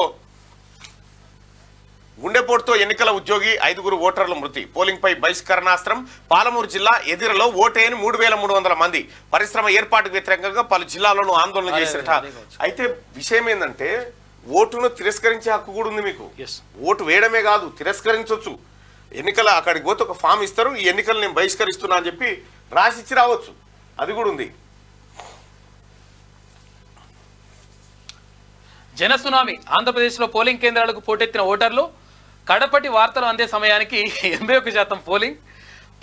ఎన్నికల ఉద్యోగి 5 ఓటర్లు మృతి. పోలింగ్ పై బహిష్కరణాస్త్రం. పాలమూరు జిల్లా ఎదిరలో ఓటేయని 3,300 మంది. పరిశ్రమ ఏర్పాటుకు వ్యతిరేకంగా పలు జిల్లాల్లోనూ ఆందోళన చేసినట. అయితే విషయం ఏంటంటే ఓటును తిరస్కరించే హక్కు కూడా ఉంది మీకు. ఓటు వేయడమే కాదు, తిరస్కరించవచ్చు. ఎన్నికల అక్కడికి పోతే ఒక ఫామ్ ఇస్తారు, ఈ ఎన్నికలు నేను బహిష్కరిస్తున్నా అని చెప్పి రాసిచ్చి రావచ్చు, అది కూడా ఉంది. జనసునామీ. ఆంధ్రప్రదేశ్లో పోలింగ్ కేంద్రాలకు పోటెత్తిన ఓటర్లు. కడపటి వార్తలు అందే సమయానికి 81% పోలింగ్.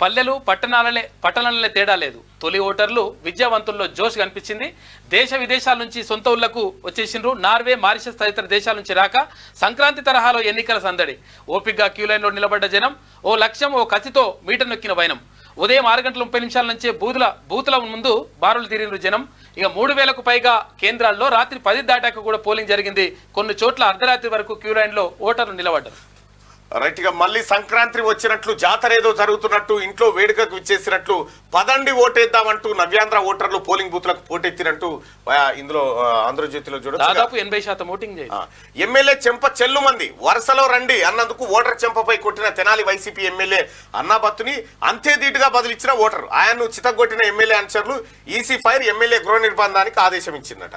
పల్లెలు పట్టణాలనే తేడా లేదు. తొలి ఓటర్లు విద్యావంతుల్లో జోష్ కనిపించింది. దేశ విదేశాల నుంచి సొంత ఊళ్లకు వచ్చేసిండ్రు. నార్వే, మారిషస్ తదితర దేశాల నుంచి రాక సంక్రాంతి తరహాలో ఎన్నికల సందడి. ఓపికగా క్యూ లైన్లో నిలబడ్డ జనం. ఓ లక్ష్యం, ఓ కసితో మీటర్ నొక్కిన వైనం. ఉదయం 6:30 నుంచే బూతుల ముందు బారులు తీరిన జనం. ఇక 3,000కు పైగా కేంద్రాల్లో రాత్రి 10 దాటాక కూడా పోలింగ్ జరిగింది. కొన్ని చోట్ల అర్ధరాత్రి వరకు క్యూ లైన్లో ఓటర్లు నిలబడ్డారు. రైట్ గా మళ్ళీ సంక్రాంతి వచ్చినట్లు, జాతర ఏదో జరుగుతున్నట్టు, ఇంట్లో వేడుకకు విచ్చేసినట్లు, పదండి ఓటేద్దామంటూ నవ్యాంధ్ర ఓటర్లు పోలింగ్ బూత్లకు పోటెత్తినట్టు ఇందులో ఆంధ్రజ్యోతిలో చూడొచ్చు. దాదాపు 80% ఓటింగ్. ఎమ్మెల్యే చెంప చెల్లుమంది. వరుసలో రండి అన్నందుకు ఓటర్ చెంపపై కొట్టిన తెనాలి వైసీపీ ఎమ్మెల్యే అన్నాబత్తుని అంతే ధీటుగా బదిలిచ్చిన ఓటర్. ఆయన్ను చితగొట్టిన ఎమ్మెల్యే అనుచరులు ఈసీ ఫైర్ ఎమ్మెల్యే గృహ నిర్బంధానికి ఆదేశం ఇచ్చిందట.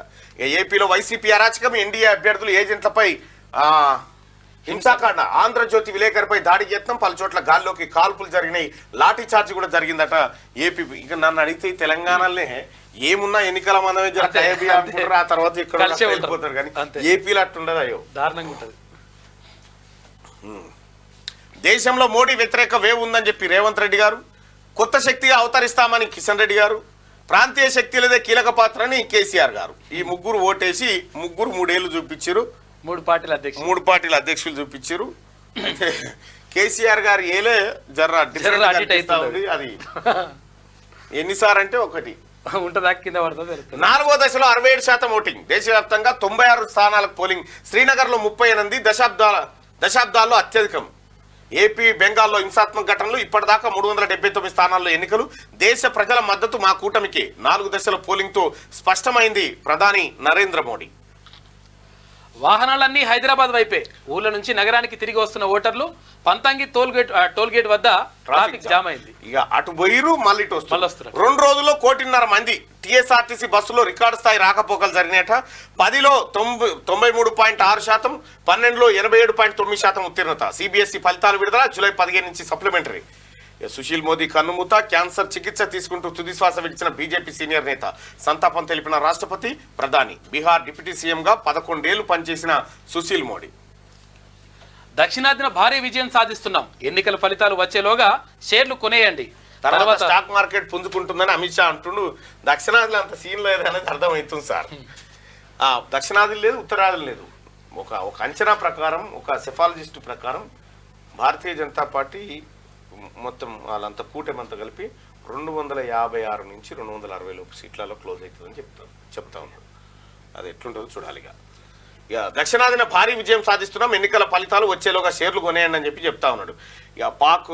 ఏపీలో వైసీపీ అరాచకం. ఎన్డీఏ అభ్యర్థులు ఏజెంట్లపై హింసాకాండ. ఆంధ్రజ్యోతి విలేకరిపై దాడికి యత్నం. పలు చోట్ల గాల్లోకి కాల్పులు జరిగినాయి. లాఠీ చార్జ్ కూడా జరిగిందట. ఏపీ ఇక నన్ను అడిగితే తెలంగాణలోనే ఏమున్నా ఎన్నికల మందమే అనుకుంటారు, ఆ తర్వాత ఇక్కడ వెళ్ళిపోతారు. కానీ ఏపీలో అట్టుండదు. అయ్యో దారుణంగా ఉంటుంది. దేశంలో మోడీ వ్యతిరేక వేవ్ ఉందని చెప్పి రేవంత్ రెడ్డి గారు. కొత్త శక్తిగా అవతరిస్తామని కిషన్ రెడ్డి గారు. ప్రాంతీయ శక్తులదే కీలక పాత్ర అని కేసీఆర్ గారు. ఈ 3 ఓటేసి 3 ఏళ్ళు చూపించారు. 3 పార్టీల అధ్యక్షులు చూపించారు. అయితే కేసీఆర్ గారు ఏలే జర్రా అది ఎన్నిసార్లు అంటే 1 ఉంటుందా కింద పడుతుంది తెలుస్తుంది. 4వ దశలో 67% ఓటింగ్. దేశవ్యాప్తంగా 96 స్థానాలకు పోలింగ్. శ్రీనగర్లో 38 దశాబ్దాల్లో అత్యధికం. ఏపీ బెంగాల్లో హింసాత్మక ఘటనలు. ఇప్పటిదాకా 379 స్థానాల్లో ఎన్నికలు. దేశ ప్రజల మద్దతు మా కూటమికి. 4 దశల పోలింగ్తో స్పష్టమైంది ప్రధాని నరేంద్ర మోడీ. వాహనాలన్నీ హైదరాబాద్ వైపే. ఊళ్ళ నుంచి నగరానికి తిరిగి వస్తున్న ఓటర్లు పంతంగి టోల్ గేట్ వద్ద ట్రాఫిక్ జామ్ అయింది. ఇక అటు పోయిరు మళ్ళీ ఇటు మళ్ళీ వస్తున్నారు. 2 రోజుల్లో 1.5 కోటి మంది టీఎస్ఆర్టీసీ బస్సులో రికార్డు స్థాయి రాకపోకలు జరిగినట. 10లో 93.6%, 12లో 87.9% ఉత్తీర్ణత. సిబిఎస్ఈ ఫలితాలు విడుదల. జూలై 15 నుంచి సప్లిమెంటరీ. సుశీల్ మోదీ కన్నుమూత. క్యాన్సర్ చికిత్స తీసుకుంటూ తుదిశ్వాస విడిచిన బీజేపీ సీనియర్ నేత. సంతాపం తెలిపిన రాష్ట్రపతి, ప్రధాని. బీహార్ డిప్యూటీ సీఎంగా 11 ఏళ్లు పనిచేసిన సుశీల్ మోడీ. దక్షిణాదిన భారీ విజయం సాధిస్తున్నాం. ఎన్నికల ఫలితాలు వచ్చేలోగా షేర్లు కొనేయండి. తర్వాత స్టాక్ మార్కెట్ పుంజుకుంటుందని అమిత్ షా అంటుండు. దక్షిణాదిలో అంత సీన్ లేదు అనేది అర్థమవుతుంది సార్. దక్షిణాది లేదు, ఉత్తరాది లేదు. ఒక అంచనా ప్రకారం, ఒక సెఫాలజిస్ట్ ప్రకారం భారతీయ జనతా పార్టీ మొత్తం వాళ్ళంతా కూటమంతా కలిపి 256 నుంచి 260 లోపు సీట్లలో క్లోజ్ అవుతుందని చెప్తా ఉన్నాడు. అది ఎట్లుంటుందో చూడాలిగా. ఇక దక్షిణాదిన భారీ విజయం సాధిస్తున్నాం. ఎన్నికల ఫలితాలు వచ్చేలోగా షేర్లు కొనేయండి అని చెప్తా ఉన్నాడు. ఇక పాక్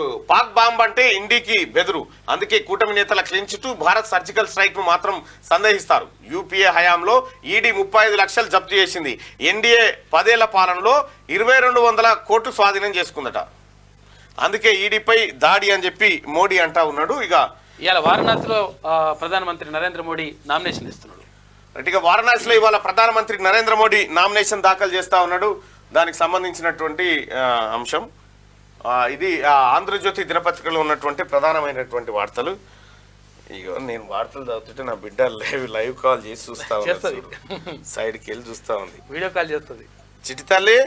బాంబ్ అంటే ఇండికి బెదురు. అందుకే కూటమి నేతల క్లించిట్టు. భారత్ సర్జికల్ స్ట్రైక్ ను మాత్రం సందేహిస్తారు. యూపీఏ హయాంలో ఈడీ 35 లక్షలు జప్తు చేసింది. ఎన్డీఏ 10 ఏళ్ల పాలనలో 2200 కోట్లు స్వాధీనం చేసుకుందట. అందుకే ఈడీపై దాడి అని చెప్పి మోడీ అంటా ఉన్నాడు. ఇక ఇవాళ వారణాసిలో ప్రధానమంత్రి నరేంద్ర మోడీ నామినేషన్ ఇస్తున్నాడు. ఇక వారణాసిలో ఇవాళ ప్రధానమంత్రి నరేంద్ర మోడీ నామినేషన్ దాఖలు చేస్తా ఉన్నాడు. దానికి సంబంధించినటువంటి అంశం ఇది. ఆంధ్రజ్యోతి దినపత్రికలో ఉన్నటువంటి ప్రధానమైనటువంటి వార్తలు. ఇక నేను వార్తలు చదువుతుంటే నా బిడ్డ లైవ్ కాల్ చేసి చూస్తా ఉంది. సైడ్కి వెళ్ళి చూస్తా ఉంది. వీడియో కాల్ చేస్తుంది. చిట్టి తల్లి,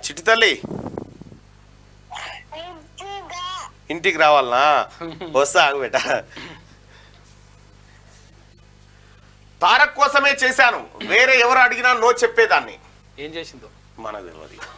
చిట్టి తల్లి ఇంటికి రావాలనా? వస్తా ఆగు బేట. తారక్ కోసమే చేశాను, వేరే ఎవరు అడిగినా నో చెప్పేదాన్ని. ఏం చేసిందో మనకు తెలియదు.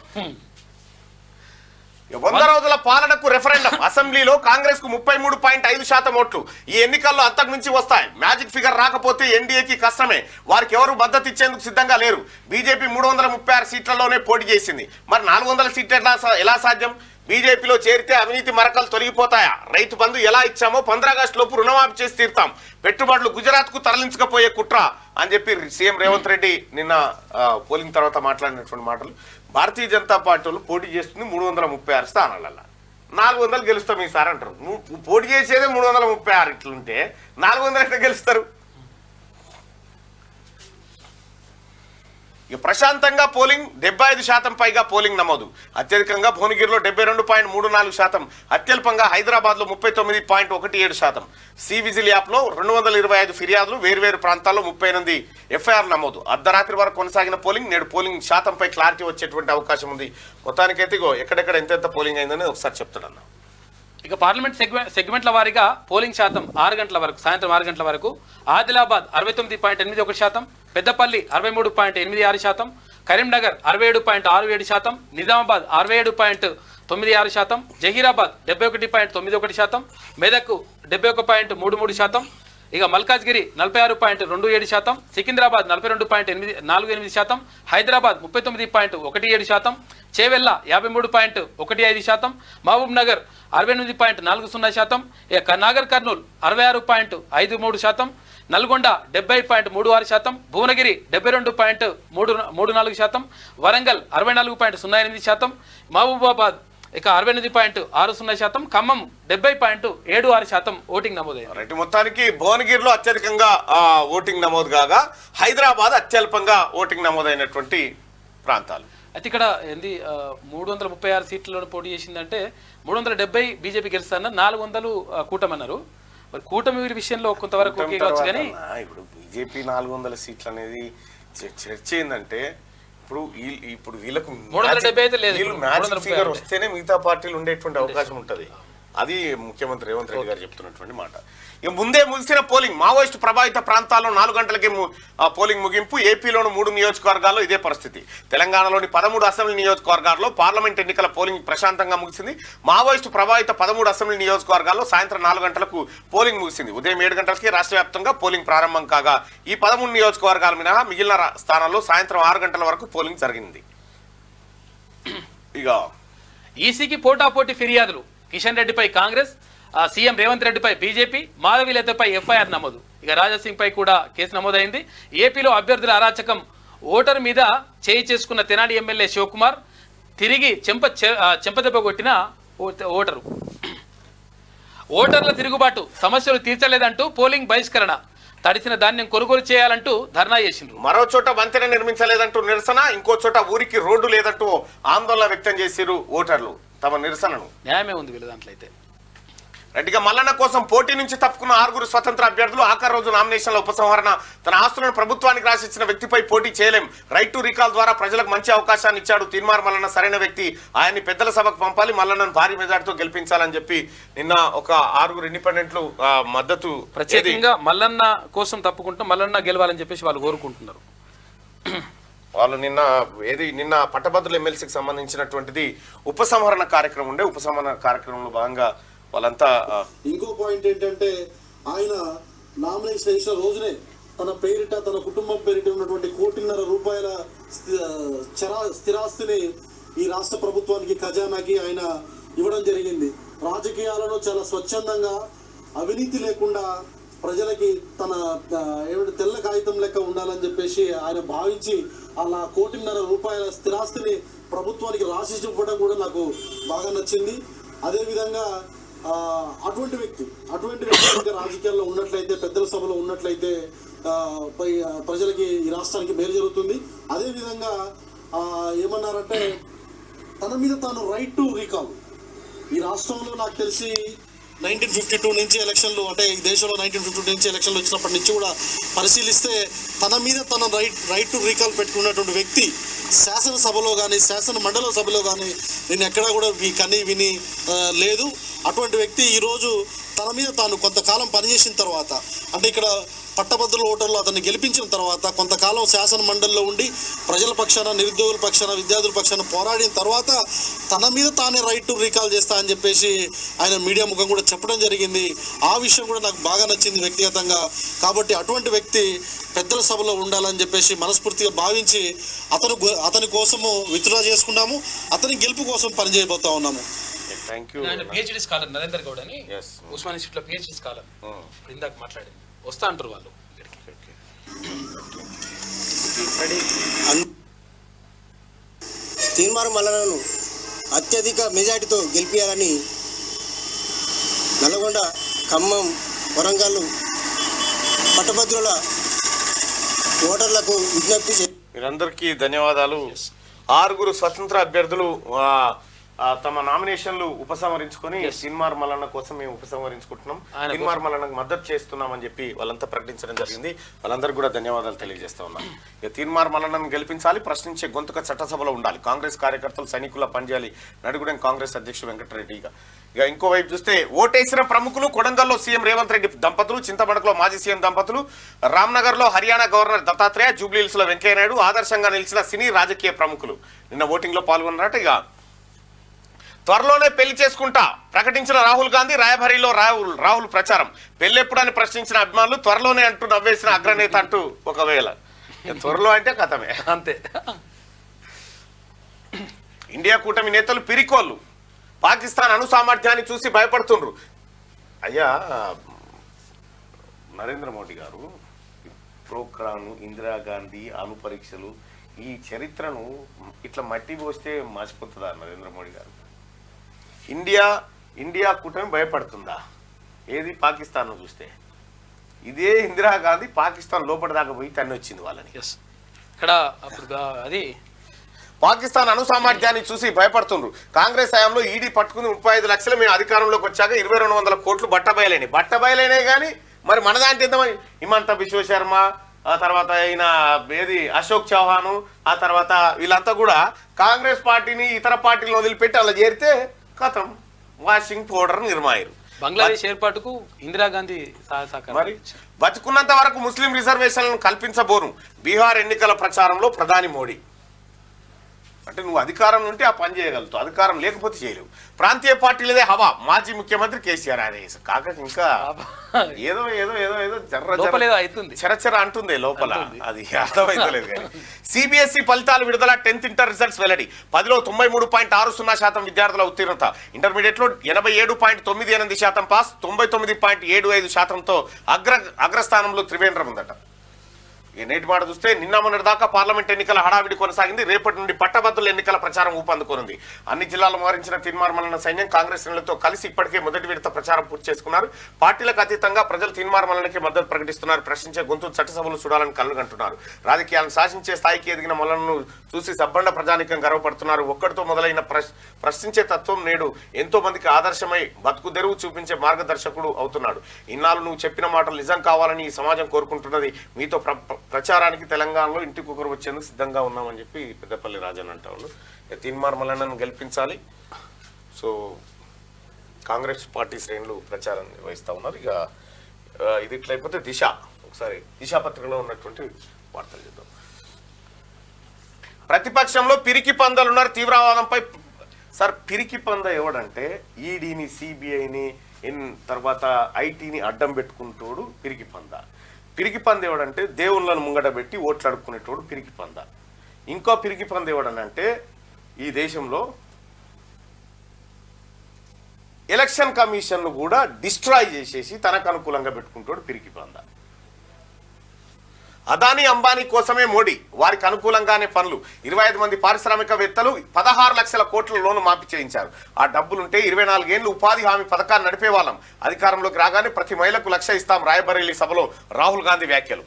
100 రోజుల పాలనకు రెఫరెండం. అసెంబ్లీలో కాంగ్రెస్ కు 33.5% ఓట్లు. ఈ ఎన్నికల్లో అంతకు మించి వస్తాయి. మ్యాజిక్ ఫిగర్ రాకపోతే ఎన్డీఏకి కష్టమే. వారికి ఎవరు మద్దతు ఇచ్చేందుకు సిద్ధంగా లేరు. బీజేపీ 336 సీట్లలోనే పోటీ చేసింది. మరి 400 సీట్లు ఎలా సాధ్యం? బీజేపీలో చేరితే అవినీతి మరకలు తొలగిపోతాయా? రైతు బంధు ఎలా ఇచ్చామో 15 ఆగస్టు లోపు రుణమాఫీ చేసి తీరుతాం. పెట్టుబడులు గుజరాత్ కు తరలించకపోయే కుట్ర అని చెప్పి సీఎం రేవంత్ రెడ్డి నిన్న పోలింగ్ తర్వాత మాట్లాడినటువంటి మాటలు. భారతీయ జనతా పార్టీలు పోటీ చేస్తుంది 336 స్థానాలలో. 400 గెలుస్తాం ఈసారి అంటారు. నువ్వు పోటీ చేసేదే 336 ఇట్లుంటే 400 ఎట్లా గెలుస్తారు? ఇక ప్రశాంతంగా పోలింగ్. 75% పైగా పోలింగ్ నమోదు. అత్యధికంగా భువనగిరిలో 72.34%, అత్యల్పంగా హైదరాబాద్లో 39.17%. సి విజిల్ యాప్లో 225 ఫిర్యాదులు. వేర్వేరు ప్రాంతాల్లో 38 ఎఫ్ఐఆర్ నమోదు. అర్ధరాత్రి వరకు కొనసాగిన పోలింగ్. నేడు పోలింగ్ శాతంపై క్లారిటీ వచ్చేటువంటి అవకాశం ఉంది. మొత్తానికైతే ఇగో ఎక్కడెక్కడ ఎంతెంత పోలింగ్ అయిందని ఒకసారి చెప్తాడన్న. ఇక పార్లమెంట్ సెగ్మెంట్ల వారీగా పోలింగ్ శాతం 6 గంటల వరకు, సాయంత్రం 6 గంటల వరకు ఆదిలాబాద్ 69.81%, పెద్దపల్లి 63.86%, కరీంనగర్ 67.67%, నిజామాబాద్ 67.96%, జహీరాబాద్ 71.91%, మెదక్ 71.33%, ఇక మల్కాజ్గిరి 46.27%, సికింద్రాబాద్ 42.48%, హైదరాబాద్ 39.17%, చేవెళ్ళ 53.15%, మహబూబ్ నగర్ 68.40%, ఇక నాగర్ కర్నూల్ 66.53%, నల్గొండ 70.36%, భువనగిరి 72.34%, వరంగల్ 64.08%, మహబూబాబాద్ ఇక 68.60%, ఖమ్మం 70.76% ఓటింగ్ నమోదైంది. రైట్. మొత్తానికి భువనగిరిలో అత్యధికంగా ఓటింగ్ నమోదు కాగా హైదరాబాద్ అత్యల్పంగా ఓటింగ్ నమోదైనటువంటి ప్రాంతాలు. అయితే ఇక్కడ ఏంది 336 సీట్లలో పోటీ చేసిందంటే 370 బీజేపీ గెలుస్తారన్నారు, 400 కూటమి అన్నారు. మరి కూటమి విషయంలో కొంతవరకు ఓకే కావచ్చు. కానీ ఇప్పుడు బీజేపీ 400 సీట్లు అనేది చర్చ ఏంటంటే ఇప్పుడు వీళ్ళకు 370 అయితే లేదు. మ్యాజిక్ ఫిగర్ వస్తేనే మిగతా పార్టీలు ఉండేటువంటి అవకాశం ఉంటుంది. అది ముఖ్యమంత్రి రేవంత్ రెడ్డి గారు చెప్తున్నటువంటి మాట. ఇక ముందే ముగిసిన పోలింగ్, మావోయిస్టు ప్రభావిత ప్రాంతాల్లో 4 గంటలకి పోలింగ్ ముగింపు. ఏపీలోని 3 నియోజకవర్గాల్లో ఇదే పరిస్థితి. తెలంగాణలోని 13 అసెంబ్లీ నియోజకవర్గాల్లో పార్లమెంట్ ఎన్నికల పోలింగ్ ప్రశాంతంగా ముగిసింది. మావోయిస్టు ప్రభావిత 13 అసెంబ్లీ నియోజకవర్గాల్లో సాయంత్రం 4 గంటలకు పోలింగ్ ముగిసింది. ఉదయం 7 గంటలకి రాష్ట్ర వ్యాప్తంగా పోలింగ్ ప్రారంభం కాగా ఈ 13 నియోజకవర్గాల మినహా మిగిలిన స్థానాల్లో సాయంత్రం 6 గంటల వరకు పోలింగ్ జరిగింది. ఇక ఈసీకి పోటాపోటీ ఫిర్యాదులు. కిషన్ రెడ్డిపై కాంగ్రెస్, సీఎం రేవంత్ రెడ్డిపై బీజేపీ, మాధవీలతపై ఎఫ్ఐఆర్ నమోదు. ఇక రాజాసింగ్ పై కూడా కేసు నమోదైంది. ఏపీలో అభ్యర్థుల అరాచకం, ఓటరు మీద చేయి చేసుకున్న తెనాలి ఎమ్మెల్యే శివకుమార్, తిరిగి చెంపదెబ్బ కొట్టిన ఓటరు. ఓటర్ల తిరుగుబాటు, సమస్యలు తీర్చలేదంటూ పోలింగ్ బహిష్కరణ, తడిసిన ధాన్యం కొనుగోలు చేయాలంటూ ధర్నా చేసిండ్రు. మరో చోట వంతెన నిర్మించలేదంటూ నిరసన, ఇంకో చోట ఊరికి రోడ్డు లేదంటూ ఆందోళన వ్యక్తం చేసిరు ఓటర్లు తమ నిరసనను. న్యాయమే ఉంది వీళ్ళ దాంట్లో అయితే. రెడ్డిగా మల్లన్న కోసం పోటీ నుంచి తప్పుకున్న 6 స్వతంత్ర అభ్యర్థులు. ఆఖరి రోజు నామినేషన్ల ఉపసంహరణ. తన ఆస్తులను ప్రభుత్వానికి రాసిచ్చిన వ్యక్తిపై పోటీ చేయలేం, రైట్ టు రీకాల్ ద్వారా ప్రజలకు మంచి అవకాశాన్ని ఇచ్చాడు తీన్మార్ మల్లన్న, సరైన వ్యక్తి, ఆయన్ని పెద్దల సభకు పంపాలి, మల్లన్నను భారీ మెజార్టీతో గెలిపించాలని చెప్పి నిన్న ఒక 6 ఇండిపెండెంట్లు మద్దతు ప్రత్యేకంగా మల్లన్న కోసం తప్పుకుంటూ మల్లన్న గెలవాలని చెప్పేసి వాళ్ళు కోరుకుంటున్నారు. వాళ్ళు నిన్న పట్టభద్రుల ఎమ్మెల్సీకి సంబంధించినటువంటిది ఉపసంహరణ కార్యక్రమం ఉండే. ఉపసంహరణ కార్యక్రమంలో భాగంగా వాళ్ళంతా ఇంకో పాయింట్ ఏంటంటే ఆయన నామినేషన్ వేసిన రోజునే తన పేరిట తన కుటుంబం పేరిట ఉన్నటువంటి 1.5 కోటి రూపాయల స్థిరాస్తిని ఈ రాష్ట్ర ప్రభుత్వానికి ఖజానాకి ఆయన ఇవ్వడం జరిగింది. రాజకీయాలను చాలా స్వచ్ఛందంగా అవినీతి లేకుండా ప్రజలకి తన తెల్ల కాగితం లెక్క ఉండాలని చెప్పేసి ఆయన భావించి అలా 1.5 కోటి రూపాయల స్థిరాస్తిని ప్రభుత్వానికి రాసి ఇవ్వడం కూడా నాకు బాగా నచ్చింది. అదేవిధంగా అటువంటి వ్యక్తి రాజకీయాల్లో ఉన్నట్లయితే, పెద్దల సభలో ఉన్నట్లయితే ప్రజలకి ఈ రాష్ట్రానికి మేలు జరుగుతుంది. అదేవిధంగా ఏమన్నారంటే తన మీద తాను రైట్ టు రీకాల్. ఈ రాష్ట్రంలో నాకు తెలిసి 1952 నుంచి ఎలక్షన్లు, అంటే ఈ దేశంలో 1952 నుంచి ఎలక్షన్లు వచ్చినప్పటి నుంచి కూడా పరిశీలిస్తే తన మీద తన రైట్ టు రీకాల్ పెట్టుకున్నటువంటి వ్యక్తి శాసనసభలో కానీ శాసన మండలి సభలో కానీ నేను ఎక్కడా కూడా విని లేదు. అటువంటి వ్యక్తి ఈరోజు తన మీద తాను కొంతకాలం పనిచేసిన తర్వాత, అంటే ఇక్కడ పట్టభద్రుల ఓటర్లు అతన్ని గెలిపించిన తర్వాత కొంతకాలం శాసన మండలిలో ఉండి ప్రజల పక్షాన, నిరుద్యోగుల పక్షాన, విద్యార్థుల పక్షాన పోరాడిన తర్వాత తన మీద తానే రైట్ టు రీకాల్ చేస్తా అని చెప్పేసి ఆయన మీడియా ముఖం కూడా చెప్పడం జరిగింది. ఆ విషయం కూడా నాకు బాగా నచ్చింది వ్యక్తిగతంగా. కాబట్టి అటువంటి వ్యక్తి పెద్దల సభలో ఉండాలని చెప్పేసి మనస్ఫూర్తిగా భావించి అతని కోసము విత్డ్రా చేసుకున్నాము. అతని గెలుపు కోసం పనిచేయబోతా ఉన్నాము. పిహెచ్డి స్కాలర్ నరేందర్ గౌడ్ అని ఉస్మానియా ఇన్స్టిట్యూట్లో పిహెచ్డి స్కాలర్ ఇందాక మాట్లాడింది. వస్తా అంటారు వాళ్ళు. తీన్మార్ మల్లన్నను అత్యధిక మెజార్టీతో గెలిపించాలని నల్గొండ, ఖమ్మం, వరంగల్ పట్టభద్రుల ఓటర్లకు విజ్ఞప్తి. మీరందరికీ ధన్యవాదాలు. 6 స్వతంత్ర అభ్యర్థులు తమ నామినేషన్లు ఉపసంహరించుకొని తీన్మార్ మల్లన్న కోసం మేము ఉపసంహరించుకుంటున్నాం, తీన్మార్ మల్లన్నకు మద్దతు చేస్తున్నామని చెప్పి వాళ్ళంతా ప్రకటించడం జరిగింది. వాళ్ళందరికీ కూడా ధన్యవాదాలు తెలియజేస్తా ఉన్నాం. ఇక తీన్మార్ మల్లన్నను గెలిపించాలి, ప్రశ్నించే గొంతుక చట్టసభలో ఉండాలి, కాంగ్రెస్ కార్యకర్తలు సైనికుల పనిచేయాలి. నడుగుడెం కాంగ్రెస్ అధ్యక్షుడు వెంకటరెడ్డి. ఇక ఇంకోవైపు చూస్తే ఓటేసిన ప్రముఖులు. కొడంగల్లో సీఎం రేవంత్ రెడ్డి దంపతులు, చింతమడకలో మాజీ సీఎం దంపతులు, రామ్నగర్లో హర్యానా గవర్నర్ దత్తాత్రేయ, జూబ్లీహిల్స్లో వెంకయ్యనాయుడు ఆదర్శంగా నిలిచిన సినీ రాజకీయ ప్రముఖులు నిన్న ఓటింగ్లో పాల్గొన్నారట. ఇక త్వరలోనే పెళ్లి చేసుకుంటా ప్రకటించిన రాహుల్ గాంధీ. రాయబరేలీలో రాహుల్ ప్రచారం. పెళ్ళెప్పుడని ప్రశ్నించిన అభిమానులు త్వరలోనే అంటూ నవ్వేసిన అగ్రనేత అంటూ. ఒకవేళ త్వరలో అంటే కథమే అంతే. ఇండియా కూటమి నేతలు పిరికోళ్ళు. పాకిస్తాన్ అణు సామర్థ్యాన్ని చూసి భయపడుతుండ్రు. అయ్యా నరేంద్ర మోడీ గారు ప్రోగ్రాము, ఇందిరాగాంధీ అణు పరీక్షలు, ఈ చరిత్రను ఇట్లా మట్టి పోస్తే మర్చిపోతుందా నరేంద్ర మోడీ గారు? ఇండియా కూటమి భయపడుతుందా? ఏది పాకిస్తాన్ చూస్తే? ఇదే ఇందిరాగాంధీ పాకిస్తాన్ లోపల దాకా పోయి తన్ని వచ్చింది వాళ్ళని. ఇక్కడ అది పాకిస్తాన్ అణు సామర్థ్యాన్ని చూసి భయపడుతుండ్రు. కాంగ్రెస్ హయాంలో ఈడీ పట్టుకుని 35 లక్షలు మేము అధికారంలోకి వచ్చాక 2200 కోట్లు బట్టబయలైనాయి కానీ మరి మన దాంట్లో ఎంతమంది? హిమంత బిశ్వ శర్మ, ఆ తర్వాత ఈయన ఏది అశోక్ చౌహాను, ఆ తర్వాత వీళ్ళంతా కూడా కాంగ్రెస్ పార్టీని ఇతర పార్టీలను వదిలిపెట్టి అలా చేరితే కథం వాషింగ్ పౌడర్ నిర్మాయరు. బంగ్లాదేశ్ ఏర్పాటుకు ఇందిరాగాంధీ సహకారం. మరి బతుకున్నంత వరకు ముస్లిం రిజర్వేషన్లను కల్పించబోరు బీహార్ ఎన్నికల ప్రచారంలో ప్రధాని మోడీ. అంటే నువ్వు అధికారం ఉంటే ఆ పని చేయగలుగుతావు, అధికారం లేకపోతే చేయలేవు. ప్రాంతీయ పార్టీలదే హవా, మాజీ ముఖ్యమంత్రి కేసీఆర్ ఆయన కాక ఇంకా ఏదో ఏదో ఏదో ఏదో చరచర అంటుంది లోపల, అది అర్థమైతలేదు. కానీ సిబిఎస్ఈ ఫలితాలు విడుదల, 10th ఇంటర్ రిజల్ట్స్ వెల్లడి. 10లో 93.60% విద్యార్థుల ఉత్తీర్ణత. ఇంటర్మీడియట్లో 87.98% పాస్, 99.75%తో అగ్రస్థానంలో త్రివేంద్రం ఉందట. ఈ నేటి మాట చూస్తే నిన్న మొన్నటి దాకా పార్లమెంట్ ఎన్నికల హడావిడి కొనసాగింది. రేపటి నుండి పట్టభద్రుల ఎన్నికల ప్రచారం ఊపందుకోనుంది. అన్ని జిల్లాలు మోహరించిన తీన్మార్మలన సైన్యం కాంగ్రెస్ శ్రేణులతో కలిసి ఇప్పటికే మొదటి విడత ప్రచారం పూర్తి చేసుకున్నారు. పార్టీలకు అతీతంగా ప్రజలు తీన్మార్మలనకి మద్దతు ప్రకటిస్తున్నారు. ప్రశ్నించే గొంతు చట్టసభలు చూడాలని కళ్ళుగంటున్నారు. రాజకీయాలను శాసించే స్థాయికి ఎదిగిన మొలను చూసి సబ్బండ ప్రజానికం గర్వపడుతున్నారు. ఒక్కడితో మొదలైన ప్రశ్నించే తత్వం నేడు ఎంతో మందికి ఆదర్శమై బతుకు తెరువు చూపించే మార్గదర్శకుడు అవుతున్నాడు. ఇన్నాళ్ళు నువ్వు చెప్పిన మాటలు నిజం కావాలని ఈ సమాజం కోరుకుంటున్నది. మీతో ప్రచారానికి తెలంగాణలో ఇంటికొకరు వచ్చేందుకు సిద్ధంగా ఉన్నామని చెప్పి పెద్దపల్లి రాజన్ అంటా ఉన్నాడు. తీన్మార్మలనను గెలిపించాలి. సో కాంగ్రెస్ పార్టీ శ్రేణులు ప్రచారం నిర్వహిస్తూ ఉన్నారు. ఇక ఇది ఇట్లయిపోతే దిశ, ఒకసారి దిశా పత్రికలో ఉన్నటువంటి వార్తలు చూద్దాం. ప్రతిపక్షంలో పిరికి పందలున్నారు తీవ్రవాదంపై. సార్ పిరికి పంద ఎవడంటే ఈడీని, సిబిఐని, తర్వాత ఐటీని అడ్డం పెట్టుకుంటోడు పిరికి పంద. పిరికి పంద ఎవడంటే దేవుళ్ళను ముంగట పెట్టి ఓట్లు అడుక్కునేటోడు పిరికి పంద. ఇంకో పిరికి పంద ఎవడనంటే ఈ దేశంలో ఎలక్షన్ కమిషన్ను కూడా డిస్ట్రాయ్ చేసేసి తనకు అనుకూలంగా పెట్టుకుంటాడు పిరికి పంద. అదానీ అంబానీ కోసమే మోడీ, వారికి అనుకూలంగానే పనులు. 25 మంది పారిశ్రామికవేత్తలు 16 లక్షల కోట్ల లోను మాఫీ చేయించారు. ఆ డబ్బులుంటే 24 ఏళ్లు ఉపాధి హామీ పథకాన్ని నడిపే వాళ్ళం. అధికారంలోకి రాగానే ప్రతి మహిళకు 1,00,000 ఇస్తాం. రాయబరేలీ సభలో రాహుల్ గాంధీ వ్యాఖ్యలు.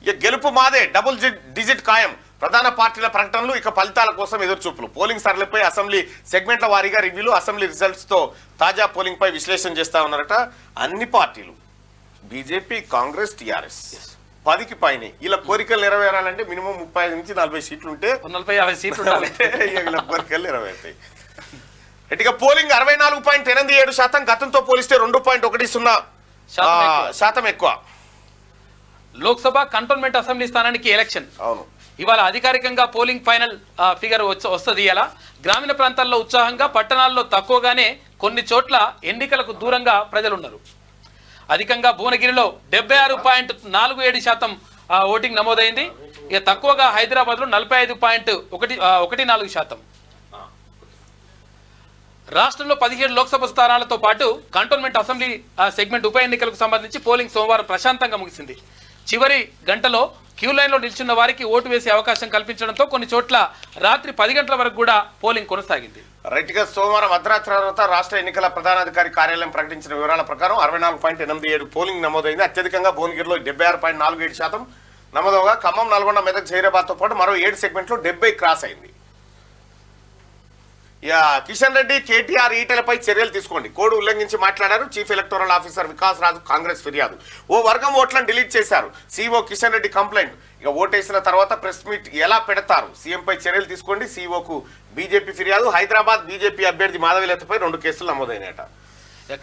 ఇక గెలుపు మాదే, డబుల్ డిజిట్ ఖాయం. ప్రధాన పార్టీల ప్రకటనలు, ఇక ఫలితాల కోసం ఎదురుచూపులు. పోలింగ్ సరళిపై అసెంబ్లీ సెగ్మెంట్ల వారీగా రివ్యూలు, అసెంబ్లీ రిజల్ట్స్తో తాజా పోలింగ్ పై విశ్లేషణ చేస్తా ఉన్నారట అన్ని పార్టీలు. బీజేపీ, కాంగ్రెస్, టీఆర్ఎస్ 10కి పైన. ఇలా కోరికలు నెరవేరాలంటే మినిమం 35 నుంచి 40 సీట్లు ఉంటే 40-50 సీట్లు కోరికలు నెరవేరుతాయి. ఇక పోలింగ్ 64.87%, గతంతో పోలిస్తే 2.10% ఎక్కువ. లోక్సభ కంటోన్మెంట్ అసెంబ్లీ స్థానానికి ఎలక్షన్. అవును, ఇవాళ అధికారికంగా పోలింగ్ ఫైనల్ ఫిగర్ వస్తుంది. ఇలా గ్రామీణ ప్రాంతాల్లో ఉత్సాహంగా, పట్టణాల్లో తక్కువగానే కొన్ని చోట్ల ఎన్నికలకు దూరంగా ప్రజలున్నారు. అధికంగా భువనగిరిలో 76.47% ఓటింగ్ నమోదైంది. ఇక తక్కువగా హైదరాబాద్లో 45.14%. రాష్ట్రంలో 17 లోక్సభ స్థానాలతో పాటు కంటోన్మెంట్ అసెంబ్లీ సెగ్మెంట్ ఉప ఎన్నికలకు సంబంధించి పోలింగ్ సోమవారం ప్రశాంతంగా ముగిసింది. చివరి గంటలో క్యూ లైన్లో నిల్చున్న వారికి ఓటు వేసే అవకాశం కల్పించడంతో కొన్ని చోట్ల రాత్రి 10 గంటల వరకు కూడా పోలింగ్ కొనసాగింది. రైట్గా సోమవారం అర్ధరాత్రి తర్వాత రాష్ట్ర ఎన్నికల ప్రధానాధికారి కార్యాలయం ప్రకటించిన వివరాల ప్రకారం 64.87 పోలింగ్ నమోదైంది. అత్యధికంగా భువనగిరిలో 76.47% నమోదవగా ఖమ్మం, నల్గొండ, మెదక్, జహీరాబాద్తో పాటు మరో 7 సెగ్మెంట్లో 70 క్రాస్ అయింది. కిషన్ రెడ్డి, కేటీఆర్ ఈటెలపై చర్యలు తీసుకోండి. కోడ్ ఉల్లంఘించి మాట్లాడారు. Chief electoral officer Vikas Raju Congress ఫిర్యాదు. ఓ వర్గం ఓట్లను డిలీట్ చేశారు. CEO Kishan Reddy complaint. ఇక ఓటేసిన తర్వాత ప్రెస్ మీట్ ఎలా పెడతారు, సీఎంపై చర్యలు తీసుకోండి. సీఓకు బీజేపీ ఫిర్యాదు. హైదరాబాద్ బీజేపీ అభ్యర్థి మాధవిలతపై 2 కేసులు నమోదైనట.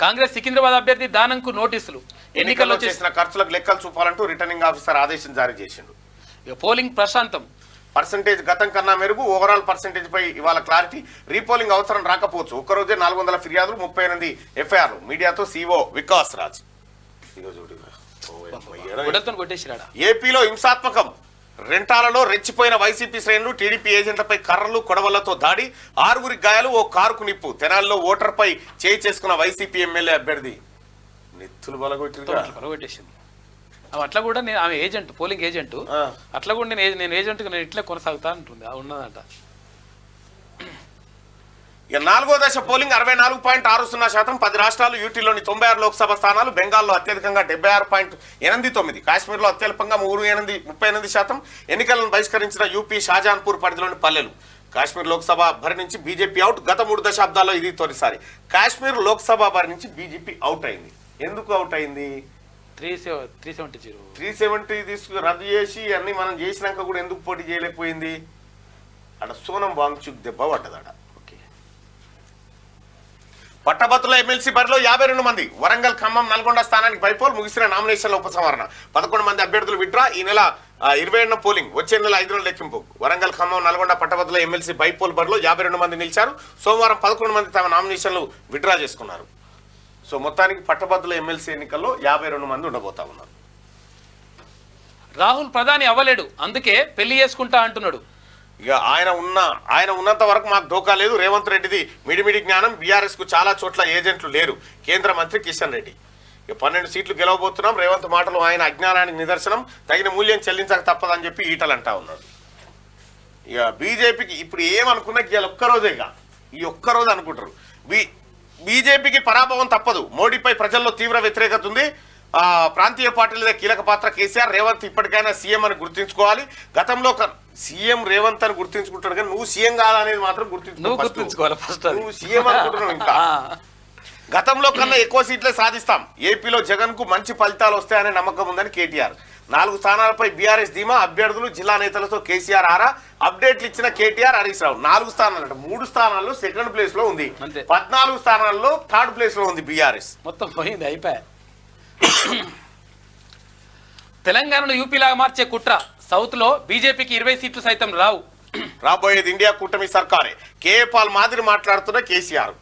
కాంగ్రెస్ సికింద్రాబాద్ అభ్యర్థి దానంకు నోటీసులు. ఎన్నికల్లో చేసిన ఖర్చులకు లెక్కలు చూపాలంటూ రిటర్నింగ్ ఆఫీసర్ ఆదేశం జారీ చేసిండు. పోలింగ్ ప్రశాంతం. పర్సంటేజ్ గతం కన్నా మెరుగు. ఓవరాల్ పర్సంటేజ్ పై ఇవాళ క్లారిటీ. రీపోలింగ్ అవసరం రాకపోవచ్చు. ఒక్కరోజే 400 ఫిర్యాదులు, 38 ఎఫ్ఐఆర్లు. మీడియాతో సీఓ వికాస్ రాజ్. ఏపీలో హింసాత్మకం. రెంటాలలో రెచ్చిపోయిన వైసీపీ శ్రేణులు, టీడీపీ ఏజెంట్లపై కర్రలు, కొడవలతో దాడి, 6 గాయాలు, ఓ కారుకు నిప్పు. తెనాలిలో ఓటర్పై చేయి చేసుకున్న వైసీపీ ఎమ్మెల్యే అభ్యర్థి నెత్తులు బలగొట్టేసింది. అట్లా కూడా నేను ఆమె ఏజెంట్, పోలింగ్ ఏజెంట్, అట్లా కూడా నేను ఏజెంట్గా నేను ఇట్లా కొనసాగుతా అంటుంది. ఉన్నదంట. ఇక 4వ దశ పోలింగ్ 64.60%. 10 రాష్ట్రాలు, యూటీలోని 96 లోక్సభ స్థానాలు, బెంగాల్లో అత్యధికంగా 76.89%, కాశ్మీర్లో అత్యల్పంగా 38%. ఎన్నికలను బహిష్కరించిన యూపీ షాజహాన్పూర్ పరిధిలోని పల్లెలు. కాశ్మీర్ లోక్సభ బరి నుంచి బీజేపీ అవుట్. గత 3 దశాబ్దాల్లో ఇది తొలిసారి కాశ్మీర్ లోక్సభ బరి నుంచి బీజేపీ అవుట్ అయింది. ఎందుకు అవుట్ అయింది? 370 తీసుకు రద్దు చేసి అన్ని మనం చేసినాక కూడా ఎందుకు పోటీ చేయలేకపోయింది? అక్కడ సోనం వాంగ్చుక్ దెబ్బ పడ్డదట. ఓకే, పట్టభద్రుల ఎమ్మెల్సీ బరిలో 52 మంది. వరంగల్, ఖమ్మం, నల్గొండ స్థానానికి బైపోల్. ముగిసిన నామినేషన్ల ఉపసంహరణ. 11 మంది అభ్యర్థులు విడ్రా. ఈ నెల 27న పోలింగ్. వచ్చే నెల 5న లెక్కింపు. వరంగల్, ఖమ్మం, నల్గొండ పట్టభద్రుల ఎమ్మెల్సీ బైపోల్ బరిలో 52 మంది నిలిచారు. సోమవారం 11 మంది తమ నామినేషన్లు విడ్రా చేసుకున్నారు. సో మొత్తానికి పట్టభద్రుల ఎమ్మెల్సీ ఎన్నికల్లో 52 మంది ఉండబోతా ఉన్నారు. రాహుల్ ప్రధాని అవ్వలేడు, అందుకే పెళ్లి చేసుకుంటా అంటున్నాడు. ఇక ఆయన ఉన్నంత వరకు మాకు ధోకా లేదు. రేవంత్ రెడ్డిది మిడిమిడి జ్ఞానం. బీఆర్ఎస్ కు చాలా చోట్ల ఏజెంట్లు లేరు. కేంద్ర మంత్రి కిషన్ రెడ్డి. ఇక 12 సీట్లు గెలవబోతున్నాం. రేవంత్ మాటలు ఆయన అజ్ఞానానికి నిదర్శనం. తగిన మూల్యం చెల్లించక తప్పదని చెప్పి ఈటలు అంటా ఉన్నాడు. ఇక బీజేపీకి ఇప్పుడు ఏమనుకున్నా ఇవాళ ఒక్కరోజేగా, ఈ ఒక్కరోజు అనుకుంటారు. బీజేపీకి పరాభవం తప్పదు. మోడీపై ప్రజల్లో తీవ్ర వ్యతిరేకత ఉంది. ప్రాంతీయ పార్టీల కీలక పాత్ర కేసీఆర్. రేవంత్ ఇప్పటికైనా సీఎం అని గుర్తించుకోవాలి. గతంలో సీఎం రేవంత్ అని గుర్తించుకుంటాడు కానీ నువ్వు సీఎం కాదనేది మాత్రం గుర్తించుకోవాలి. నువ్వు సీఎం అనుకుంటున్నావు. ఇంకా గతంలో కన్నా ఎక్కువ సీట్లే సాధిస్తాం. ఏపీలో జగన్ కు మంచి ఫలితాలు వస్తాయనే నమ్మకం ఉందని కేటీఆర్. 4 స్థానాలపై బీఆర్ఎస్ ధీమా. అభ్యర్థులు, జిల్లా నేతలతో కేసీఆర్ ఆరా. అప్డేట్లు ఇచ్చిన కేటీఆర్, హరీష్ రావు. 4 స్థానాలు 3 స్థానాల్లో సెకండ్ ప్లేస్ లో ఉంది. 14 స్థానాల్లో థర్డ్ ప్లేస్ లో ఉంది బీఆర్ఎస్. మొత్తం పోయింది, అయిపోయా. తెలంగాణను యూపీలాగా మార్చే కుట్ర. సౌత్ లో బీజేపీకి 20 సీట్లు సైతం రావు. రాబోయేది ఇండియా కూటమి సర్కారే. కేఏ పాల్ మాదిరి మాట్లాడుతున్న కేసీఆర్.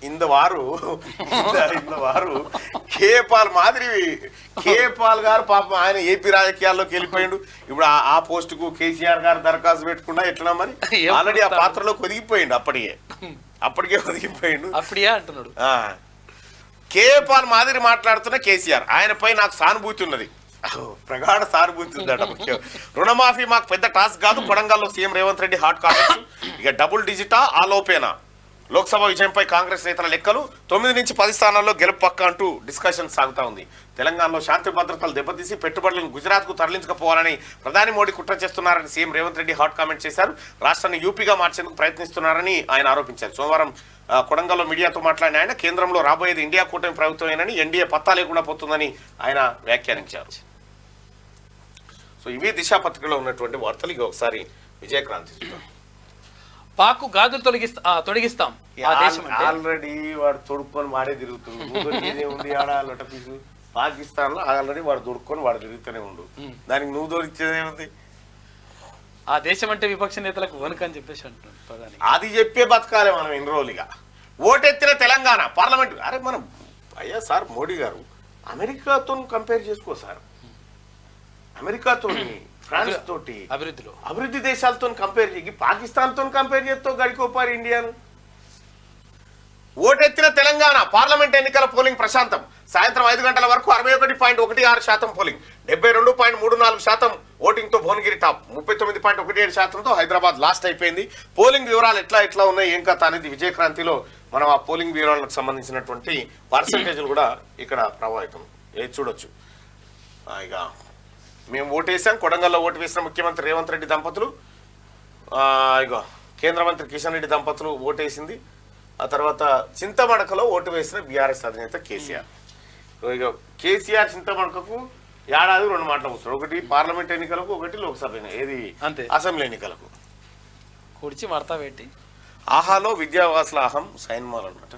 ఇందవారు కేఏ పాల్ మాదిరి. కేఏ పాల్ గారు పాపం ఆయన ఏపీ రాజకీయాల్లోకి వెళ్ళిపోయిండు. ఇప్పుడు ఆ పోస్ట్ కు కేసీఆర్ గారు దరఖాస్తు పెట్టుకున్నా ఎట్లా మరి? ఆల్రెడీ ఆ పాత్రలోకి ఒదిగిపోయిండు. అప్పటికే ఒదిగిపోయిండు. అప్పుడే అంటున్నాడు. కేఏ పాల్ మాదిరి మాట్లాడుతున్న కేసీఆర్. ఆయనపై నాకు సానుభూతి ఉన్నది. ప్రగాఢ సానుభూతి ఉందట. ముఖ్యం రుణమాఫీ మాకు పెద్ద టాస్క్ కాదు. కొడంగల్లో CM Revanth Reddy hot comments. ఇక డబుల్ డిజిటా ఆలోపేనా. లోక్సభ విజయంపై కాంగ్రెస్ నేతల లెక్కలు. 9 నుంచి 10 స్థానాల్లో గెలుపు పక్క అంటూ డిస్కషన్ సాగుతా ఉంది. తెలంగాణలో శాంతి భద్రతలు దెబ్బతీసి పెట్టుబడులను గుజరాత్ కు తరలించకపోవాలని ప్రధాని మోడీ కుట్ర చేస్తున్నారని CM Revanth Reddy hot comment చేశారు. రాష్ట్రాన్ని యూపీగా మార్చేందుకు ప్రయత్నిస్తున్నారని ఆయన ఆరోపించారు. సోమవారం కొడంగల్లో మీడియాతో మాట్లాడిన ఆయన కేంద్రంలో రాబోయేది ఇండియా కూటమి ప్రభుత్వమేనని, ఎన్డీఏ పత్తా లేకుండా పోతుందని ఆయన వ్యాఖ్యానించారు. సో ఇవి దిశా పత్రికలో ఉన్నటువంటి వార్తలు. ఇక ఒకసారి విజయక్రాంతి చూద్దాం. పాకు గాజులు తొలగిస్తాం. ఆల్రెడీ వాడు తొడుక్కొని వాడే తిరుగుతుంది. పాకిస్తాన్ లో ఆల్రెడీ వాడు తొడుక్కొని వాడు తిరుగుతూనే ఉండు. దానికి నువ్వు తోడిచ్చేదేముంది? ఆ దేశం అంటే విపక్ష నేతలకు వణుకని చెప్పేసి అంటున్నాడు ప్రధాని. అది చెప్పే బతకాలే మనం ఎన్ని రోజులుగా. ఓటెత్తిన తెలంగాణ పార్లమెంట్. అరే మనం అయ్యా సార్ మోడీ గారు అమెరికాతో కంపేర్ చేసుకో సార్. అమెరికాతో, ఫ్రాన్స్ తోటి, అభివృద్ధి దేశాలతో కంపేర్ చేసి పాకిస్తాన్ తో కంపేర్ చేస్తూ గడికోపారు ఇండియాను. ఓటెత్తిన తెలంగాణ పార్లమెంట్ ఎన్నికల పోలింగ్ ప్రశాంతం. సాయంత్రం 5 గంటల వరకు 61.16% పోలింగ్. 72.34% ఓటింగ్ తో భువనగిరి టాప్. 39.17%తో హైదరాబాద్ లాస్ట్ అయిపోయింది. పోలింగ్ వివరాలు ఎట్లా ఉన్నాయి ఏం కథ అనేది విజయక్రాంతిలో మనం ఆ పోలింగ్ వివరాలకు సంబంధించినటువంటి పర్సంటేజ్లు కూడా ఇక్కడ ప్రభావితం చూడొచ్చు. ఇక మేము ఓటేసాం. కొడంగల్లో ఓటు వేసిన ముఖ్యమంత్రి రేవంత్ రెడ్డి దంపతులు, ఇక కేంద్ర మంత్రి కిషన్ రెడ్డి దంపతులు ఓటేసింది. ఆ తర్వాత చింతమడకలో ఓటు వేసిన బీఆర్ఎస్ అధినేత కేసీఆర్. ఇక కేసీఆర్ చింతమడకకు ఏడాది 2 మాటలు కూర్చున్నాడు. ఒకటి పార్లమెంట్ ఎన్నికలకు, ఒకటి లోక్సభ ఏది అసెంబ్లీ ఎన్నికలకు. కుడిచి మడతా పెట్టి ఆహాలో విద్యావాసుల అహం సైన్మాల్ అన్నమాట.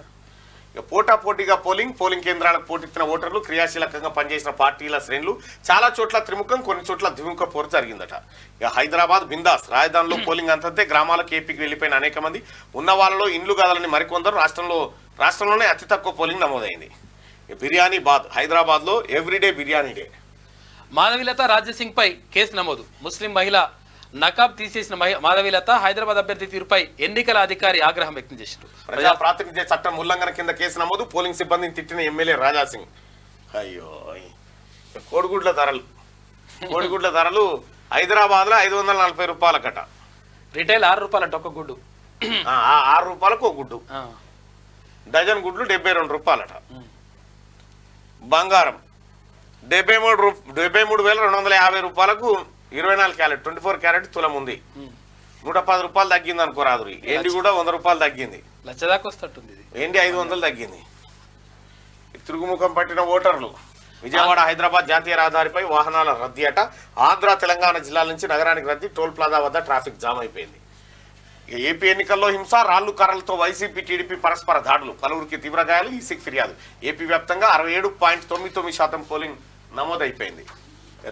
ఇక పోటాపోటీగా పోలింగ్ కేంద్రాలకు పోటెత్తిన ఓటర్లు, క్రియాశీలకంగా పనిచేసిన పార్టీల శ్రేణులు. చాలా చోట్ల త్రిముఖం, కొన్ని చోట్ల ద్విముఖ పోరు జరిగిందట. ఇక హైదరాబాద్ బిందాస్. రాజధానిలో పోలింగ్ అంతంతే. గ్రామాలకు ఏపీకి వెళ్లిపోయిన అనేక మంది. ఉన్న వాళ్ళలో ఇండ్లు కాదని మరికొందరు. రాష్ట్రంలోనే అతి తక్కువ పోలింగ్ నమోదైంది. బిర్యానీ బాద్. హైదరాబాద్ లో ఎవ్రీడే బిర్యానీ డే. మాధవీలత రాజ్యసింగ్ పై కేసు నమోదు. ముస్లిం మహిళ నకాబ్ తీసేసిన మాధవీలత హైదరాబాద్ అభ్యర్థి తీరుపై ఎన్నికల అధికారి ఆగ్రహం వ్యక్తం చేశారు. ప్రజా ప్రాతినిధ్య చట్టం ఉల్లంఘన కింద కేసు నమోదు. పోలింగ్ సిబ్బందిని తిట్టిన ఎమ్మెల్యే రాజాసింగ్. అయ్యో కోడిగుడ్ల ధరలు హైదరాబాద్ లో 540 రూపాయలకట. రిటైల్ 6 రూపాయలట ఒక గుడ్డు. 6 రూపాయలకు ఒక గుడ్డు. డజన్ గుడ్లు 72 రూపాయలట. బంగారం 73,250 రూపాయలకు 24 క్యారెట్ 24 క్యారెట్ తులం ఉంది. 110 రూపాయలు తగ్గింది అనుకో రాదురి. ఎండి కూడా 100 రూపాయలు తగ్గింది. లక్ష దాకా వస్తుంది. ఎండి 500 తగ్గింది. తిరుగుముఖం పట్టిన ఓటర్లు. విజయవాడ హైదరాబాద్ జాతీయ రహదారిపై వాహనాల రద్దీ అట. ఆంధ్ర తెలంగాణ జిల్లాల నుంచి నగరానికి రద్దీ. టోల్ ప్లాజా వద్ద ట్రాఫిక్ జామ్ అయిపోయింది. ఇక ఏపీ ఎన్నికల్లో హింస, రాళ్లు కర్రలతో వైసీపీ టీడీపీ పరస్పర దాడులు, పలువురికి తీవ్ర గాయాలు, ఈసీకి ఫిర్యాదు. ఏపీ వ్యాప్తంగా 67.99% పోలింగ్ నమోదైపోయింది.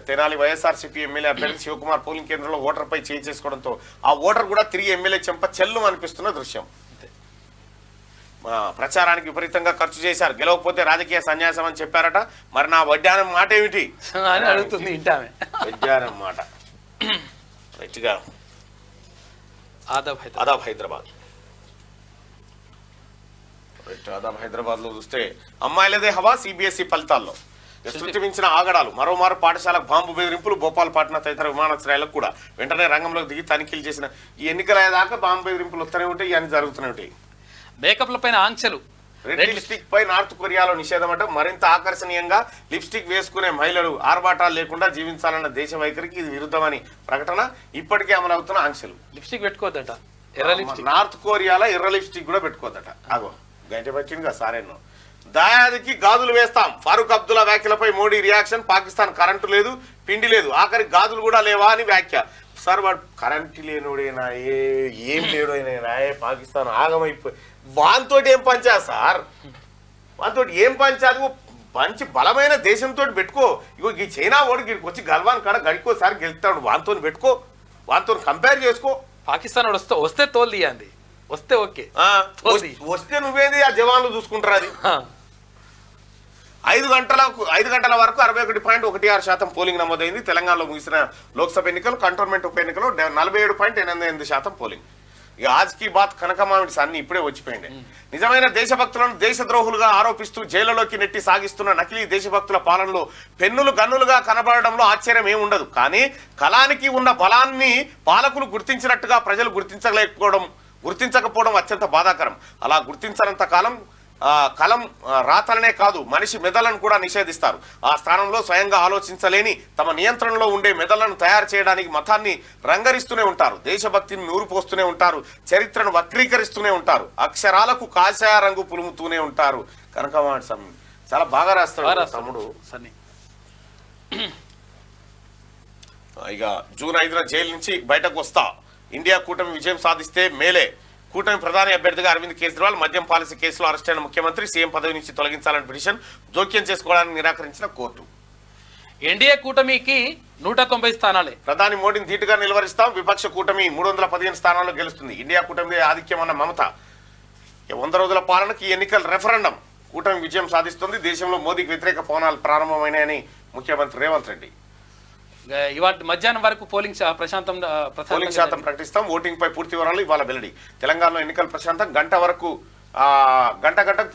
తెనాలి వైఎస్ఆర్సీపీ ఎమ్మెల్యే అభ్యర్థి శివకుమార్ పోలింగ్ కేంద్రంలో ఓటర్పై చేయి చేసుకోవడంతో ఆ ఓటర్ కూడా తిరిగి ఎమ్మెల్యే చెంప చెల్లు అనిపిస్తున్న దృశ్యం. ప్రచారానికి విపరీతంగా ఖర్చు చేశారు, గెలవకపోతే రాజకీయ సన్యాసం అని చెప్పారట. మరి నా వడ్డానం మాట ఏమిటి అని అడుగుతుంది ఇంటామే. వడ్డానం మాట రైట్గా. ఆదాబ్ హైదరాబాద్ ఆదాబ్ హైదరాబాద్ లో చూస్తే అమ్మాయిలదే హవా సిబిఎస్ఈ ఫలితాల్లో. శృతి మించిన ఆగడాలు, మరోమారు పాఠశాలకు బాంబు బెదిరింపులు, భోపాల్-పాట్నా తదితర విమానాశ్రయాలకు కూడా వెంటనే రంగంలోకి దిగి తనిఖీలు చేసిన ఈ ఎన్నికల అయ్యేదాకా బాంబు బెదిరింపులు వస్తూనే ఉంటాయి, ఇవన్నీ జరుగుతూనే ఉంటాయి. మేకప్ల పైన ఆంక్షలు, రెడ్ లిప్స్టిక్ పై నార్త్ కొరియాలో నిషేధం అంటే మరింత ఆకర్షణీయంగా లిప్స్టిక్ వేసుకునే మహిళలు ఆర్భాటాలు లేకుండా జీవించాలన్న దేశ వైఖరికి ఇది విరుద్ధమని ప్రకటన. ఇప్పటికే అమలవుతున్న ఆంక్షలు. లిప్స్టిక్ పెట్టుకోవద్దట, ఎర్ర లిప్స్టిక్. నార్త్ కొరియాలో ఎర్ర లిప్స్టిక్ కూడా పెట్టుకోవద్దట. అగో గంట పట్టింది కదా సారేనో. దాయాదికి గాజులు వేస్తాం, ఫారూక్ అబ్దుల్లా వ్యాఖ్యలపై మోడీ రియాక్షన్. పాకిస్తాన్ కరెంటు లేదు, పిండి లేదు, ఆఖరి గాజులు కూడా లేవా అని వ్యాఖ్య. సార్ వాడు కరెంటు లేనోడేనా, ఏం లేడోనా, పాకిస్తాన్ ఆగమైపోయి వానితోటి ఏం పంచా సార్, వానితోటి ఏం పంచాదు. మంచి బలమైన దేశంతో పెట్టుకో. ఇగో ఈ చైనా ఓడికి వచ్చి గల్వాన్ కాడ గడికోసారి గెలుస్తాడు, వానితో పెట్టుకో, వానితో కంపేర్ చేసుకో. పాకిస్తాన్ వస్తే తోలు తీయండి, వస్తే ఓకే, వస్తే నువ్వేది ఆ జవాన్లు చూసుకుంటారు. అది 5 గంటల వరకు 61.16% పోలింగ్ నమోదైంది. తెలంగాణలో ముగిసిన లోక్సభ ఎన్నికలు, కంటోన్మెంట్ ఉప ఎన్నికలు 47.88% పోలింగ్. ఇక ఆజ్కి బాత్ కనకమామిడిస్ అన్ని ఇప్పుడే వచ్చిపోయింది. నిజమైన దేశభక్తులను దేశద్రోహులుగా ఆరోపిస్తూ జైళ్లలోకి నెట్టి సాగిస్తున్న నకిలీ దేశభక్తుల పాలనలో పెన్నులు గన్నులుగా కనబడడంలో ఆశ్చర్యం ఏముండదు. కానీ కళానికి ఉన్న బలాన్ని పాలకులు గుర్తించినట్టుగా ప్రజలు గుర్తించకపోవడం అత్యంత బాధాకరం. అలా గుర్తించనంత కాలం కలం రాతలనే కాదు, మనిషి మెదళ్లను కూడా నిషేధిస్తారు. ఆ స్థానంలో స్వయంగా ఆలోచించలేని తమ నియంత్రణలో ఉండే మెదళ్లను తయారు చేయడానికి మతాన్ని రంగరిస్తూనే ఉంటారు, దేశభక్తిని నూరుపోస్తూనే ఉంటారు, చరిత్రను వక్రీకరిస్తూనే ఉంటారు, అక్షరాలకు కాషాయ రంగు పులుముతూనే ఉంటారు. కనకమాడి స్వామి చాలా బాగా రాస్తాడు తమ్ముడు. ఇక జూన్ 5న జైలు నుంచి బయటకు వస్తా, ఇండియా కూటమి విజయం సాధిస్తే మేలే. కూటమి ప్రధాని అభ్యర్థిగా అరవింద్ కేజ్రీవాల్ మద్యం పాలసీ కేసులో అరెస్ట్ అయిన ముఖ్యమంత్రి సీఎం పదవి నుంచి తొలగించాలని పిటిషన్ జోక్యం చేసుకోవడానికి నిరాకరించిన కోర్టు. ఎన్డీఏ కూటమికి 190 స్థానాలే. ప్రధాని మోడీని ధీటుగా నిలవరిస్తాం, విపక్ష కూటమి 315 స్థానాల్లో గెలుస్తుంది. ఇండియా కూటమి ఆధిక్యం అన్న మమత. 100 రోజుల పాలనకి ఎన్నికల రెఫరెండం, కూటమి విజయం సాధిస్తుంది. దేశంలో మోదీకి వ్యతిరేక పవనాలు ప్రారంభమైనాయని ముఖ్యమంత్రి రేవంత్ రెడ్డి. ఇవాళ మధ్యాహ్నం వరకు పోలింగ్ శాతం ప్రకటిస్తాం. ఓటింగ్ పై పూర్తి వివరాలు ఇవాళ వెల్లడి. తెలంగాణలో ఎన్నికల ప్రశాంతం, గంటకు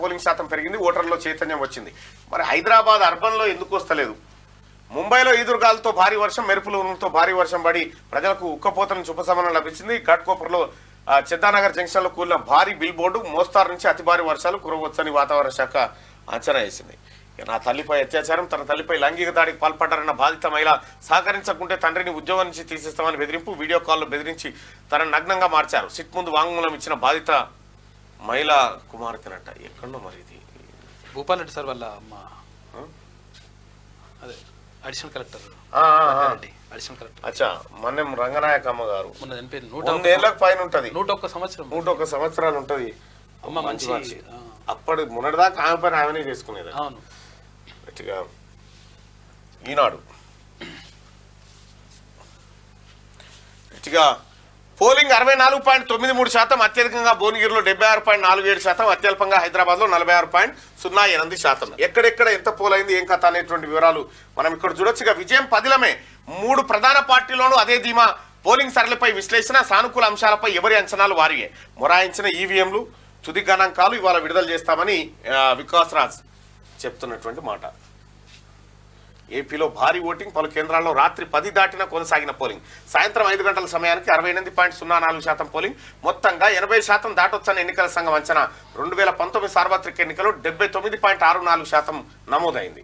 పోలింగ్ శాతం పెరిగింది, ఓటర్లలో చైతన్యం వచ్చింది. మరి హైదరాబాద్ అర్బన్ లో ఎందుకు వస్తలేదు? ముంబైలో ఈదురుగాలతో భారీ వర్షం, మెరుపులతో భారీ వర్షం పడి ప్రజలకు ఉక్కపోతను ఉపశమనం లభించింది. ఘాట్కోపర్లో చెద్దానగర్ జంక్షన్ లో కూలిన భారీ బిల్ బోర్డు, మోస్తారు నుంచి అతి భారీ వర్షాలు కురవచ్చని వాతావరణ శాఖ అంచనా వేసింది. నా తల్లిపై అత్యాచారం, తన తల్లిపై లైంగిక దాడికి పాల్పడ్డారన్న బాధిత మహిళ సహకరించకుంటే తండ్రిని ఉద్యోగం నుంచి తీసేస్తామని బెదిరింపు, వీడియో కాల్లో బెదిరించి తనను నగ్నంగా మార్చారు. సిట్ ముందు వాంగ్మూలం ఇచ్చిన బాధిత మహిళ కుమార్తెనట. ఎక్కడో మరి ఇది భూపాల్ రెడ్డి సార్ వాళ్ళ అమ్మ, అదే అడిషనల్ కలెక్టర్. అచ్చా, మన్నం రంగనాయక అమ్మ గారు 100 ఏళ్ళకి పైన ఉంటది, 101 సంవత్సరాలు ఉంటది అమ్మ. మంచి అప్పటి మొన్నటిదాకా ఆమె పైన ఆమెనే చేసుకునేది. ఈనాడు పోలింగ్ 64.93%, అత్యధికంగా భువనగిరిలో 76.47%, అత్యల్పంగా హైదరాబాద్ లో 46.08%. ఎక్కడెక్కడ ఎంత పోలైంది, ఏం కథ అనేటువంటి వివరాలు మనం ఇక్కడ చూడొచ్చు. విజయం పదిలమే. 3 ప్రధాన పార్టీలోనూ అదే ధీమా. పోలింగ్ సరళిపై విశ్లేషణ, సానుకూల అంశాలపై ఎవరి అంచనాలు వారియే. మొరాయించిన ఈవీఎంలు, తుది గణాంకాలు ఇవాళ విడుదల చేస్తామని వికాస్ రాజ్ చెప్తున్నటువంటి మాట. ఏపీలో భారీ ఓటింగ్, పలు కేంద్రాల్లో రాత్రి 10 దాటినా కొనసాగిన పోలింగ్. సాయంత్రం 5 గంటల సమయానికి 68.04% పోలింగ్. మొత్తంగా 80% దాటొచ్చని ఎన్నికల సంఘం అంచనా. 2019 సార్వత్రిక ఎన్నికల్లో 79.64% నమోదైంది.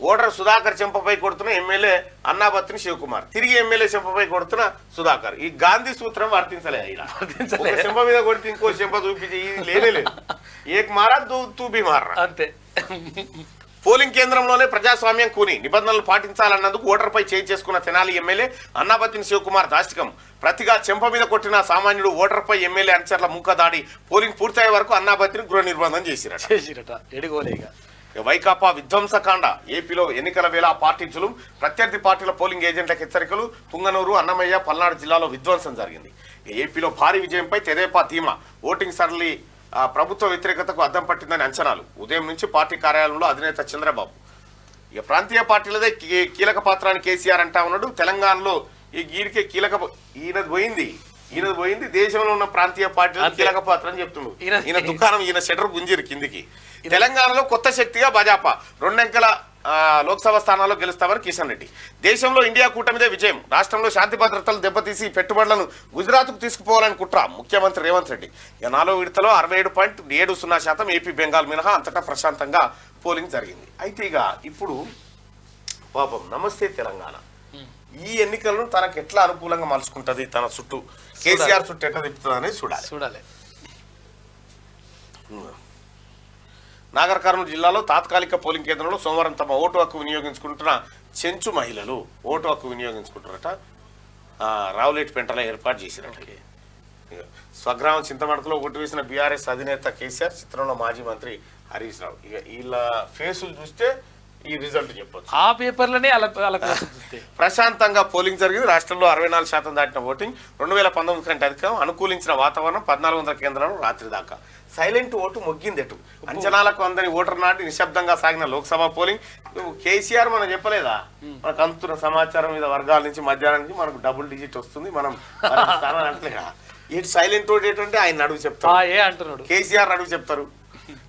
ఓటర్ సుధాకర్ చెంపపై కొడుతున్న ఎమ్మెల్యే అన్నాబత్తిని శివకుమార్, తిరిగి ఎమ్మెల్యే చెంపపై కొడుతున్న సుధాకర్. ఈ గాంధీ సూత్రం వర్తించలే. చెంప మీద కొడితే ఇంకో చెంప చూపించి లేనే లేదు. ఏక్ మారా తూ బి మారా అంతే. పోలింగ్ కేంద్రంలోనే ప్రజాస్వామ్యం కూని నిబంధనలు పాటించాలన్నందుకు ఓటర్పై చేయి చేసుకున్న తెనాలి ఎమ్మెల్యే అన్నాబత్తిని శివకుమార్ దాష్టికం ప్రతిగా చెంప మీద కొట్టిన సామాన్యుడు ఓటర్పై ఎమ్మెల్యే అనుచరుల మూక దాడి పోలింగ్ పూర్తయ్యే వరకు అన్నాబత్తిని గృహ నిర్బంధం చేసిరట. వైకాపా విధ్వంసకాండ ఏపీలో ఎన్నికల వేళ పార్టీ జులుం ప్రత్యర్థి పార్టీల పోలింగ్ ఏజెంట్లకు హెచ్చరికలు తుంగనూరు అన్నమయ్య పల్నాడు జిల్లాలో విధ్వంసం జరిగింది. ఏపీలో భారీ విజయంపై తెదేపా ధీమా ఓటింగ్ సరళి ప్రభుత్వ వ్యతిరేకతకు అద్దం పట్టిందని అంచనాలు ఉదయం నుంచి పార్టీ కార్యాలయంలో అధినేత చంద్రబాబు ఇక ప్రాంతీయ పార్టీలదే కీలక పాత్ర అని కేసీఆర్ అంటా ఉన్నాడు. తెలంగాణలో ఈ గీడికే ఈయనది పోయింది దేశంలో ఉన్న ప్రాంతీయ పార్టీల కీలక పాత్ర అని చెప్తున్నాడు. ఈయన దుకాణం ఈయన షటర్ గుంజిరు కిందికి. తెలంగాణలో కొత్త శక్తిగా భాజపా 2 అంకెల లోక్సభ స్థానాల్లో గెలుస్తామని కిషన్ రెడ్డి. దేశంలో ఇండియా కూటమిదే విజయం రాష్ట్రంలో శాంతి భద్రతలు దెబ్బతీసి పెట్టుబడులను గుజరాత్కు తీసుకుపోవాలని కుట్ర ముఖ్యమంత్రి రేవంత్ రెడ్డి. ఇక 4వ విడతలో 67.70% ఏపీ బెంగాల్ మినహా అంతటా ప్రశాంతంగా పోలింగ్ జరిగింది. అయితే ఇక ఇప్పుడు పాపం నమస్తే తెలంగాణ ఈ ఎన్నికలను తనకు ఎట్లా అనుకూలంగా మలుచుకుంటది, తన చుట్టూ కేసీఆర్ చుట్టూ ఎట్లా తిప్పుతుంది అనేది చూడాలి. నాగర్ కర్నూలు జిల్లాలో తాత్కాలిక పోలింగ్ కేంద్రంలో సోమవారం తమ ఓటు హక్కు వినియోగించుకుంటున్న చెంచు మహిళలు ఓటు హక్కు వినియోగించుకుంటారట. రావులేటిపెంటలో ఏర్పాటు చేసినట్టు స్వగ్రామం చింతమడకలో ఓటు వేసిన బీఆర్ఎస్ అధినేత కేసీఆర్, చిత్రంలో మాజీ మంత్రి హరీష్ రావు. ఇక వీళ్ళ ఫేసులు చూస్తే ఈ రిజల్ట్ చెప్పొచ్చు. ఆ పేపర్లనే ప్రశాంతంగా పోలింగ్ జరిగింది. రాష్ట్రంలో 64% దాటిన ఓటింగ్ 2019 కంటే అధికం. అనుకూలించిన వాతావరణం 1400 కేంద్రాలు రాత్రి దాకా. సైలెంట్ ఓటు మొగ్గిందెటు అంచనాలకు అందని ఓటర్ నాటి నిశ్శబ్దంగా సాగిన లోక్సభ పోలింగ్. కేసీఆర్ మనం చెప్పలేదా, మనకు అందుతున్న సమాచారం మీద వర్గాల నుంచి మధ్యాహ్నం నుంచి మనకు డబుల్ డిజిట్ వస్తుంది, మనం అంటలేదా? ఇటు సైలెంట్ ఓటు ఏంటంటే ఆయన అడుగు చెప్తారు, కేసీఆర్ అడుగు చెప్తారు.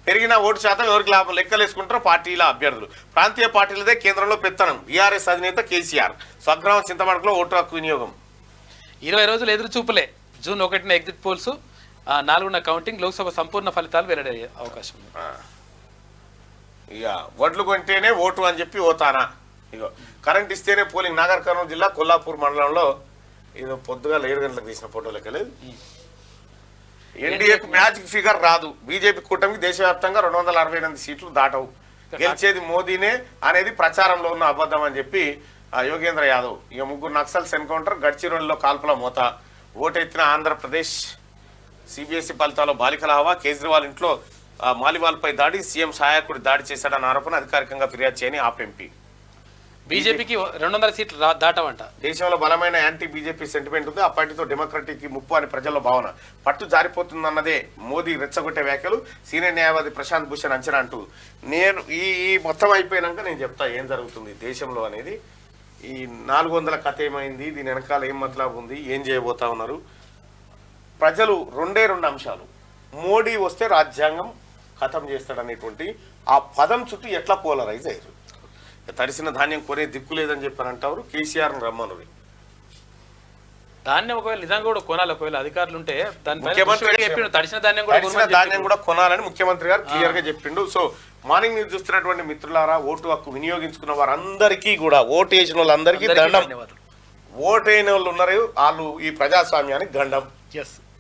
పెరిగిన ఓటు శాతం ఎవరికి లాభం లెక్కలేసుకుంటారో పార్టీల అభ్యర్థులు. ప్రాంతీయ పార్టీలదే కేంద్రంలో పెత్తనం. బీఆర్ఎస్ అధినేత కేసీఆర్. స్వగ్రామం చింతమడకలో ఓటు హక్కు వినియోగం. 20 రోజులు ఎదురు చూపులే. జూన్ 1న ఎగ్జిట్ పోల్స్, 4న కౌంటింగ్. లోక్సభ సంపూర్ణ ఫలితాలు వెల్లడయ్యే అవకాశం ఉంది. ఇక వడ్లు కొంటేనే ఓటు అని చెప్పి ఓతానా. ఇక కరెంట్ ఇస్తేనే పోలింగ్. నాగర్ కర్నూలు జిల్లా కొల్లాపూర్ మండలంలో ఏదో పొద్దుగా 7 గంటలకు తీసిన ఫోటో లెక్కలేదు. ఎన్డీఏకు మ్యాజిక్ ఫిగర్ రాదు. బీజేపీ కూటమికి దేశవ్యాప్తంగా 268 సీట్లు దాటవు. గెలిచేది మోదీనే అనేది ప్రచారంలో ఉన్న అబద్ధం అని చెప్పి యోగేంద్ర యాదవ్. ఇక 3 నక్సల్స్ ఎన్కౌంటర్. గడ్చిరోలిలో కాల్పుల మోత. ఓటెత్తిన ఆంధ్రప్రదేశ్. సిబిఎస్ఈ ఫలితాల్లో బాలికల హవా. కేజ్రీవాల్ ఇంట్లో మాలివాల్పై దాడి. సీఎం సహాయకుడి దాడి చేశాడన్న ఆరోపణ. అధికారికంగా ఫిర్యాదు చేయని ఆప్ ఎంపీ. బీజేపీకి 200 సీట్లు దాటవంట. దేశంలో బలమైన యాంటీ బీజేపీ సెంటిమెంట్ ఉంది. ఆ పార్టీతో డెమోక్రటిక్ ముప్పు అని ప్రజల్లో భావన. పట్టు జారిపోతుందన్నదే మోదీ రెచ్చగొట్టే వ్యాఖ్యలు. సీనియర్ న్యాయవాది ప్రశాంత్ భూషణ్ అంచనా అంటూ నేను ఈ మొత్తం అయిపోయినాక నేను చెప్తా ఏం జరుగుతుంది దేశంలో అనేది. ఈ 400 కథ ఏమైంది, దీని వెనకాల ఏం మతలబు ఉంది, ఏం చేయబోతా ఉన్నారు ప్రజలు. 2 అంశాలు. మోడీ వస్తే రాజ్యాంగం ఖతం చేస్తాడనేటువంటి ఆ పదం చుట్టూ ఎట్లా పోలరైజ్ అయ్యారు. తడిసిన ధాన్యం కొనే దిక్కు లేదని చెప్పని అంటారు. కేసీఆర్ రమ్మనువి ధాన్యం ఒకవేళ నిజంగా కూడా కొనాలి. ఒకవేళ అధికారులు ఉంటే తడిసిన ధాన్యం కూడా కొనాలని ముఖ్యమంత్రి గారు క్లియర్ గా చెప్పిండు. సో మార్నింగ్ న్యూస్ చూస్తున్నటువంటి మిత్రులారా, ఓటు హక్కు వినియోగించుకున్న వారందరికీ కూడా, ఓటు వేసిన వాళ్ళందరికీ దండం. ఓటు అయిన వాళ్ళు ఉన్నారు, వాళ్ళు ఈ ప్రజాస్వామ్యానికి గండం.